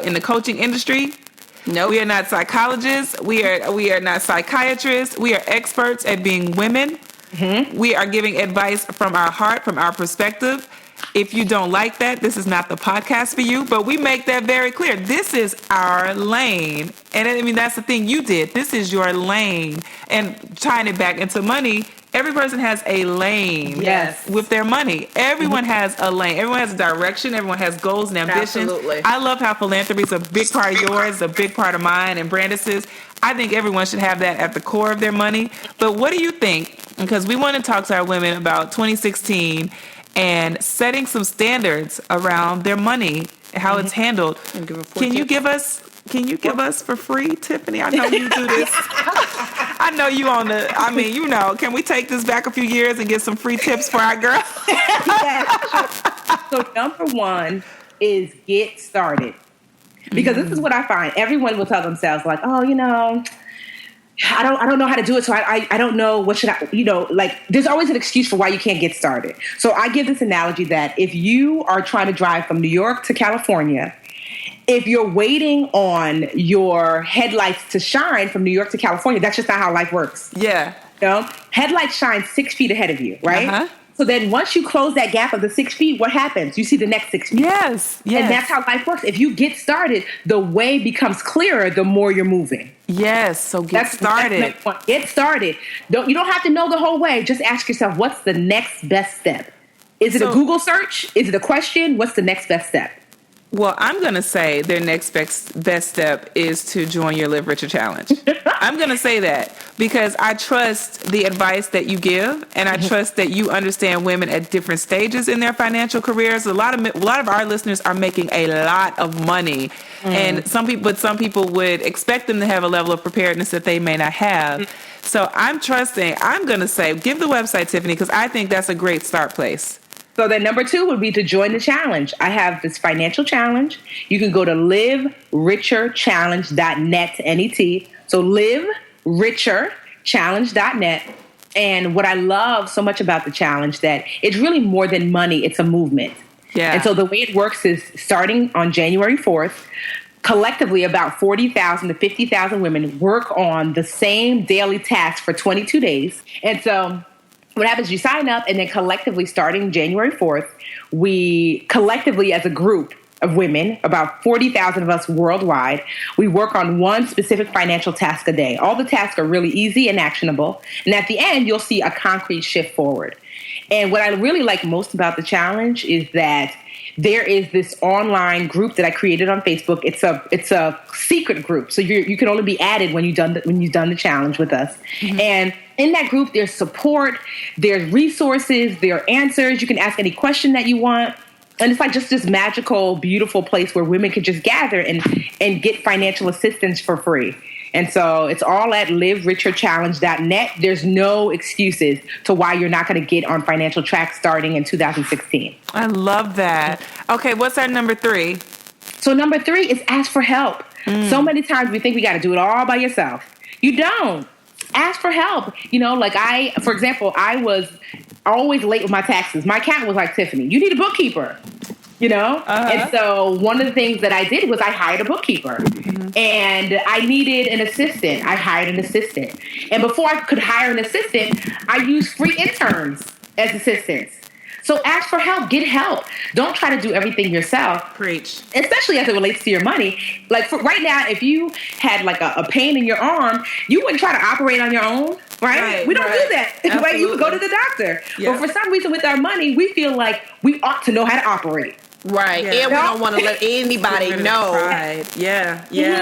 in the coaching industry. No, we are not psychologists. We are not psychiatrists. We are experts at being women. We are giving advice from our heart, from our perspective. If you don't like that, this is not the podcast for you, but we make that very clear. This is our lane. And I mean, that's the thing you did. This is your lane. And tying it back into money, every person has a lane with their money. Everyone has a lane. Everyone has a direction. Everyone has goals and ambitions. Absolutely. I love how philanthropy is a big part of yours, a big part of mine and Brandis's. I think everyone should have that at the core of their money. But what do you think? Because we want to talk to our women about 2016 and setting some standards around their money, how it's handled. Can you give us for free, Tiffany? I know you do this. I know you can we take this back a few years and get some free tips for our girl? So number one is get started. Because this is what I find. Everyone will tell themselves like, oh, I don't know how to do it, so I don't know what should I, there's always an excuse for why you can't get started. So I give this analogy that if you are trying to drive from New York to California, if you're waiting on your headlights to shine from New York to California, that's just not how life works. Yeah. Headlights shine 6 feet ahead of you, right? So then once you close that gap of the 6 feet, what happens? You see the next 6 feet. Yes. And that's how life works. If you get started, the way becomes clearer the more you're moving. Yes. So get started. Get started. You don't have to know the whole way. Just ask yourself, what's the next best step? Is it a Google search? Is it a question? What's the next best step? Well, I'm going to say their next best step is to join your Live Richer Challenge. I'm going to say that because I trust the advice that you give, and I trust that you understand women at different stages in their financial careers. A lot of our listeners are making a lot of money, and some people would expect them to have a level of preparedness that they may not have. So I'm going to say, give the website, Tiffany, because I think that's a great start place. So then number 2 would be to join the challenge. I have this financial challenge. You can go to livericherchallenge.net, N-E-T. So livericherchallenge.net. And what I love so much about the challenge that it's really more than money. It's a movement. Yeah. And so the way it works is starting on January 4th, collectively about 40,000 to 50,000 women work on the same daily task for 22 days. And so what happens, you sign up, and then collectively starting January 4th, we collectively as a group of women, about 40,000 of us worldwide, we work on one specific financial task a day. All the tasks are really easy and actionable. And at the end, you'll see a concrete shift forward. And what I really like most about the challenge is that there is this online group that I created on Facebook. It's a secret group, so you can only be added when you've done the challenge with us. And in that group, there's support, there's resources, there are answers. You can ask any question that you want. And it's like just this magical, beautiful place where women can just gather and get financial assistance for free. And so it's all at livericherchallenge.net. There's no excuses to why you're not going to get on financial track starting in 2016. I love that. Okay, what's our number 3? So number 3 is ask for help. So many times we think we got to do it all by yourself. You don't. Ask for help. You know, like for example, I was always late with my taxes. My accountant was like, Tiffany, you need a bookkeeper. You know? And so one of the things that I did was I hired a bookkeeper. And I needed an assistant. I hired an assistant. And before I could hire an assistant, I used free interns as assistants. So ask for help. Get help. Don't try to do everything yourself. Preach. Especially as it relates to your money. Like right now, if you had like a pain in your arm, you wouldn't try to operate on your own, right? We don't do that. Right? You would go to the doctor. Yeah. But for some reason with our money, we feel like we ought to know how to operate. Right. Yeah. And we don't want to let anybody know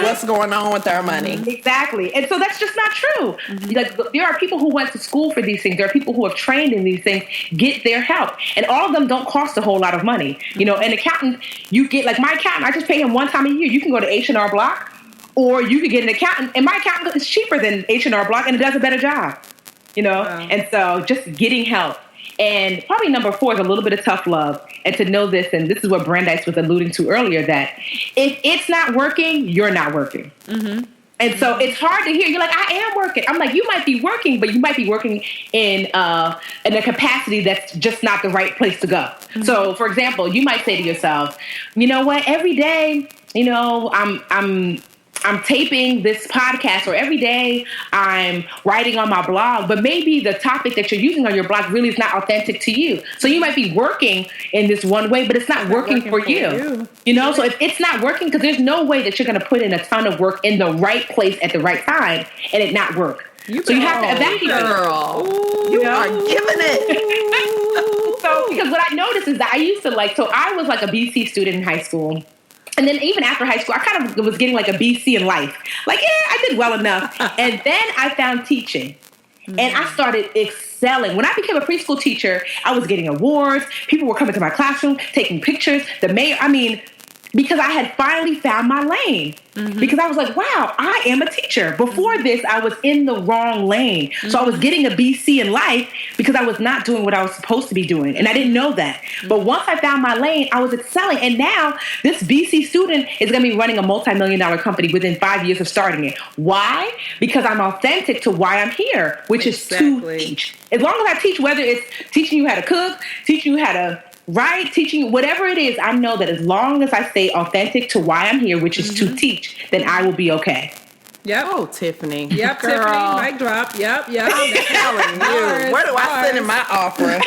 what's going on with our money. Exactly. And so that's just not true. Like there are people who went to school for these things. There are people who have trained in these things. Get their help. And all of them don't cost a whole lot of money. You know, an accountant, you get like my accountant, I just pay him one time a year. You can go to H&R Block or you could get an accountant. And my accountant is cheaper than H&R Block and it does a better job. You know? Wow. And so just getting help. And probably number 4 is a little bit of tough love. And to know this, and this is what Brandeis was alluding to earlier, that if it's not working, you're not working. And so it's hard to hear. You're like, I am working. I'm like, you might be working, but you might be working in a capacity that's just not the right place to go. So, for example, you might say to yourself, you know what, every day, you know, I'm taping this podcast, or every day I'm writing on my blog, but maybe the topic that you're using on your blog really is not authentic to you. So you might be working in this one way, but it's not working for you. You know, so if it's not working, because there's no way that you're going to put in a ton of work in the right place at the right time and it not work. So you have to evaluate. Girl, you are giving it. So because what I noticed is that I used to so I was like a BC student in high school. And then even after high school, I kind of was getting like a BC in life. Like, yeah, I did well enough. And then I found teaching. And I started excelling. When I became a preschool teacher, I was getting awards. People were coming to my classroom, taking pictures. Because I had finally found my lane. Because I was like, wow, I am a teacher. Before this, I was in the wrong lane. So I was getting a BC in life because I was not doing what I was supposed to be doing. And I didn't know that. But once I found my lane, I was excelling. And now this BC student is going to be running a multi-million-dollar company within 5 years of starting it. Why? Because I'm authentic to why I'm here, which is to teach. As long as I teach, whether it's teaching you how to cook, teaching you how to write, teaching, whatever it is, I know that as long as I stay authentic to why I'm here, which is to teach, then I will be okay. Yep. Oh, Tiffany. Yep, girl. Tiffany, mic drop. Yep. I'm telling you. Where do I send in my offering?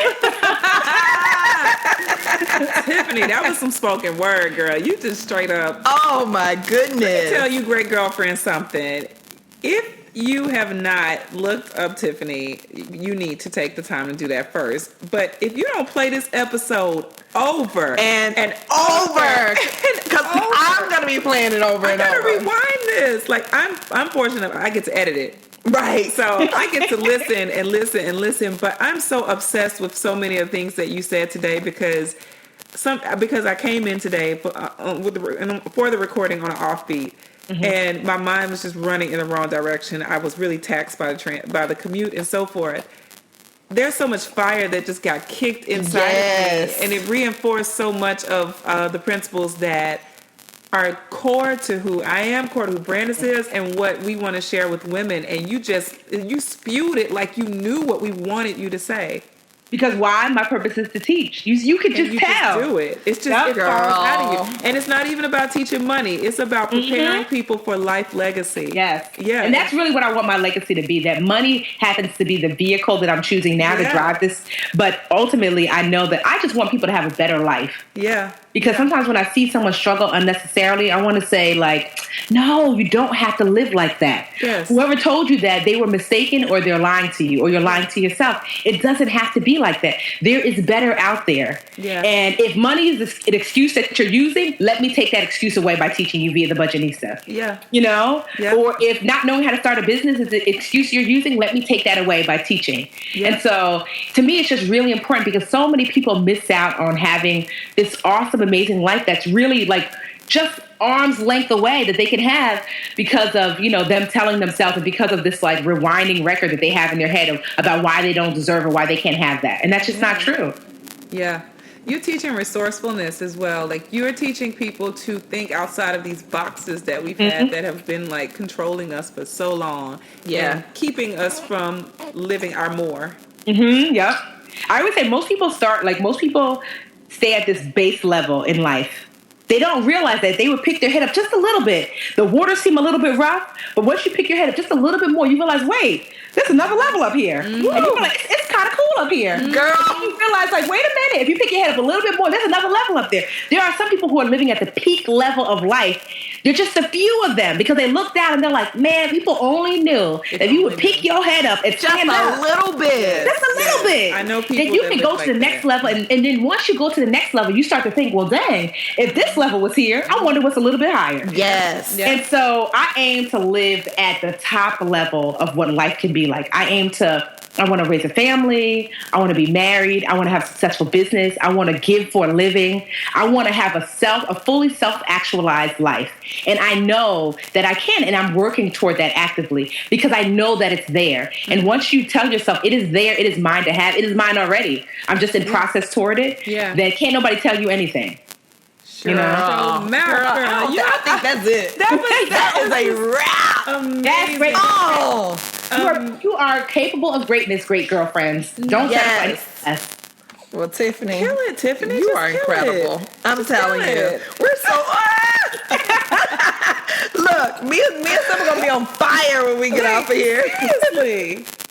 Tiffany, that was some spoken word, girl. You just straight up. Oh, my goodness. Let me tell you, great girlfriend, something. If you have not looked up Tiffany, you need to take the time to do that first. But if you don't play this episode over and over, because I'm going to be playing it over and over. I got to rewind this. Like, I'm fortunate I get to edit it. Right. So I get to listen and listen and listen. But I'm so obsessed with so many of the things that you said today because I came in today for the recording on an offbeat. And my mind was just running in the wrong direction. I was really taxed by the commute and so forth. There's so much fire that just got kicked inside of me, and it reinforced so much of the principles that are core to who I am, core to who Brandeis is, and what we want to share with women. And you spewed it like you knew what we wanted you to say. Because why? My purpose is to teach. You could just tell. Just do it. It's just it falls out of you. And it's not even about teaching money. It's about preparing people for life legacy. Yes. Yeah. And that's really what I want my legacy to be. That money happens to be the vehicle that I'm choosing now to drive this. But ultimately, I know that I just want people to have a better life. Yeah. Because sometimes when I see someone struggle unnecessarily, I want to say, like, no, you don't have to live like that. Yes. Whoever told you that, they were mistaken, or they're lying to you, or you're lying to yourself. It doesn't have to be like that. There is better out there. Yeah. And if money is an excuse that you're using, let me take that excuse away by teaching you via the Budgetnista. Yeah. You know? Yeah. Or if not knowing how to start a business is an excuse you're using, let me take that away by teaching. Yeah. And so, to me, it's just really important because so many people miss out on having this awesome, amazing life that's really like just arm's length away that they can have because of, them telling themselves, and because of this like rewinding record that they have in their head about why they don't deserve or why they can't have that. And that's just not true. Yeah. You're teaching resourcefulness as well. Like, you're teaching people to think outside of these boxes that we've had that have been like controlling us for so long. Yeah. And keeping us from living our more. Yep. I would say most people stay at this base level in life. They don't realize that they would pick their head up just a little bit. The waters seem a little bit rough, but once you pick your head up just a little bit more, you realize, wait, there's another level up here. And you feel like, it's kind of cool up here. Girl. And you realize, like, wait a minute, if you pick your head up a little bit more, there's another level up there. There are some people who are living at the peak level of life. There's just a few of them because they look down and they're like, man, people only knew if you would pick your head up and Just stand up. a little bit. Just a little bit. I know people then you that can live go to like the next that. level. And then once you go to the next level, you start to think, well, dang, if this level was here, I wonder what's a little bit higher. Yes. Yeah. And so I aim to live at the top level of what life can be like. I want to raise a family. I want to be married. I want to have a successful business. I want to give for a living. I want to have a fully self-actualized life. And I know that I can, and I'm working toward that actively because I know that it's there. And once you tell yourself it is there, it is mine to have, it is mine already. I'm just in process toward it. Yeah. Then can't nobody tell you anything. Sure. know? So, Girl, I think that's it. That is a wrap. amazing. That's great. Oh. You are capable of greatness, great girlfriends. Don't Yes. settle. Well, Tiffany, Kill it, Tiffany. you Just are kill incredible. it. I'm telling kill you. it. We're so Look, me and Sam are gonna be on fire when we get off of here.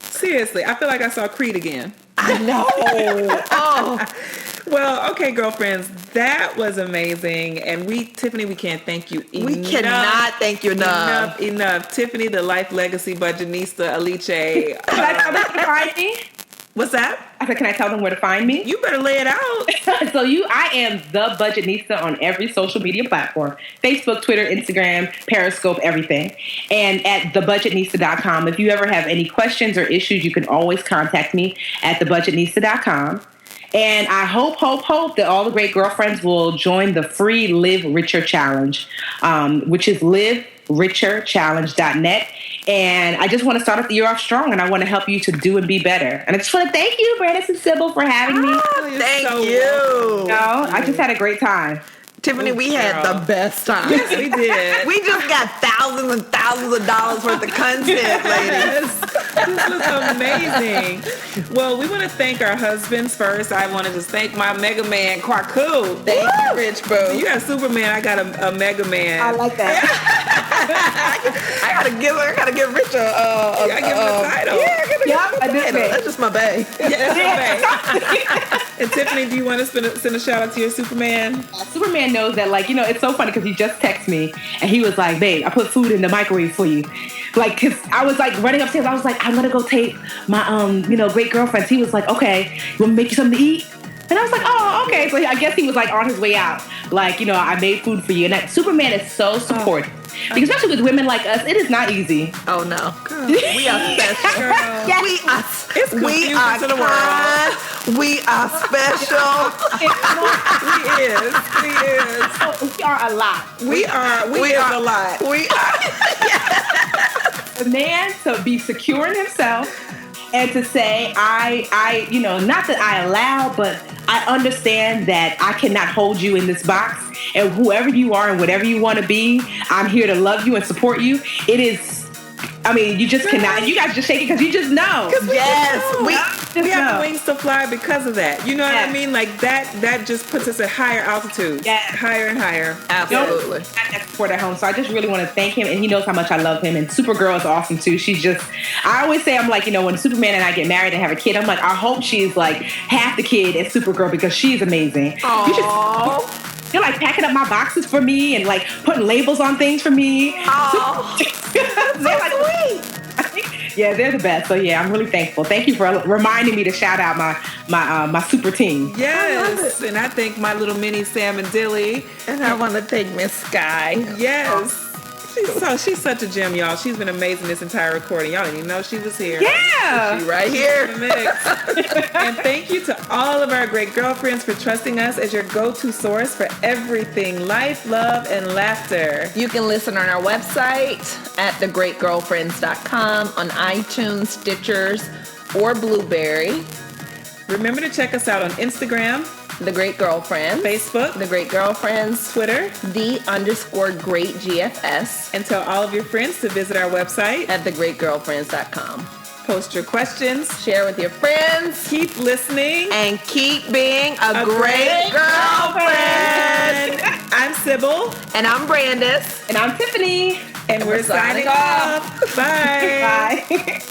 Seriously, I feel like I saw Creed again. I know. Oh, Well, okay, girlfriends, that was amazing, and Tiffany, we can't thank you enough. we cannot thank you enough. Enough. Tiffany, the life legacy budgetnista, Alice. Can I tell them where to find me? What's that? I said, can I tell them where to find me? You better lay it out. I am the Budgetnista on every social media platform. Facebook, Twitter, Instagram, Periscope, everything. And at thebudgetnista.com. If you ever have any questions or issues, you can always contact me at thebudgetnista.com. And I hope that all the great girlfriends will join the free Live Richer Challenge, which is livericherchallenge.net. And I just want to start the year off strong, and I want to help you to do and be better. And I just want to thank you, Brandis and Sybil, for having me. Thank so you. I just had a great time. Tiffany, we had the best time. Yes, we did. We just got thousands and thousands of dollars worth of content, ladies. This was amazing. Well, we want to thank our husbands first. I want to just thank my Mega Man, Kwaku. Thank you, Rich Boo. You got Superman, I got a Mega Man. I like that. I gotta give Rich a I give him a title. Yeah, I did title. That's just my bae. Yeah, that's okay. And Tiffany, do you want to send a shout out to your Superman? Superman knows that, like, it's so funny because he just texted me and he was like, babe, I put food in the microwave for you. Like, because I was like running upstairs. I was like, I'm going to go take my, great girlfriends. He was like, okay, you want me to make you something to eat? And I was like, oh, okay. So I guess he was like on his way out. Like, I made food for you. And that Superman is so supportive. Because especially with women like us, it is not easy. Oh no, we are special. Yes. We are to the world. kind. We are special. We is. We are a lot. We are a lot. We are. A man to be secure in himself and to say, I not that I allow, but I understand that I cannot hold you in this box. And whoever you are and whatever you want to be, I'm here to love you and support you. It is, you just cannot. And you guys just shake it because you just know. Yes, We have wings to fly because of that. You know what I mean? Like that just puts us at higher altitudes. Yeah. Higher and higher. absolutely. I got support at home. So I just really want to thank him, and he knows how much I love him. And Supergirl is awesome too. She's just, I always say, I'm like, when Superman and I get married and have a kid, I'm like, I hope she's like half the kid as Supergirl because she's amazing. You're like packing up my boxes for me and like putting labels on things for me. Oh, They're like, sweet. yeah, they're the best. So yeah, I'm really thankful. Thank you for reminding me to shout out my super team. Yes. And I think my little mini Sam and Dilly. And I want to thank Miss Sky. Yes. She's such a gem, y'all. She's been amazing this entire recording. Y'all didn't even know she was here. Yeah. She right here. In the mix. And thank you to all of our great girlfriends for trusting us as your go-to source for everything life, love, and laughter. You can listen on our website at thegreatgirlfriends.com, on iTunes, Stitchers, or Blueberry. Remember to check us out on Instagram, The Great Girlfriends, Facebook, The Great Girlfriends, Twitter, _Great GFS, and tell all of your friends to visit our website at thegreatgirlfriends.com. Post your questions. Share with your friends. Keep listening. And keep being a great great girlfriend. I'm Sybil. And I'm Brandis. And I'm Tiffany. And we're signing off. Bye. Bye.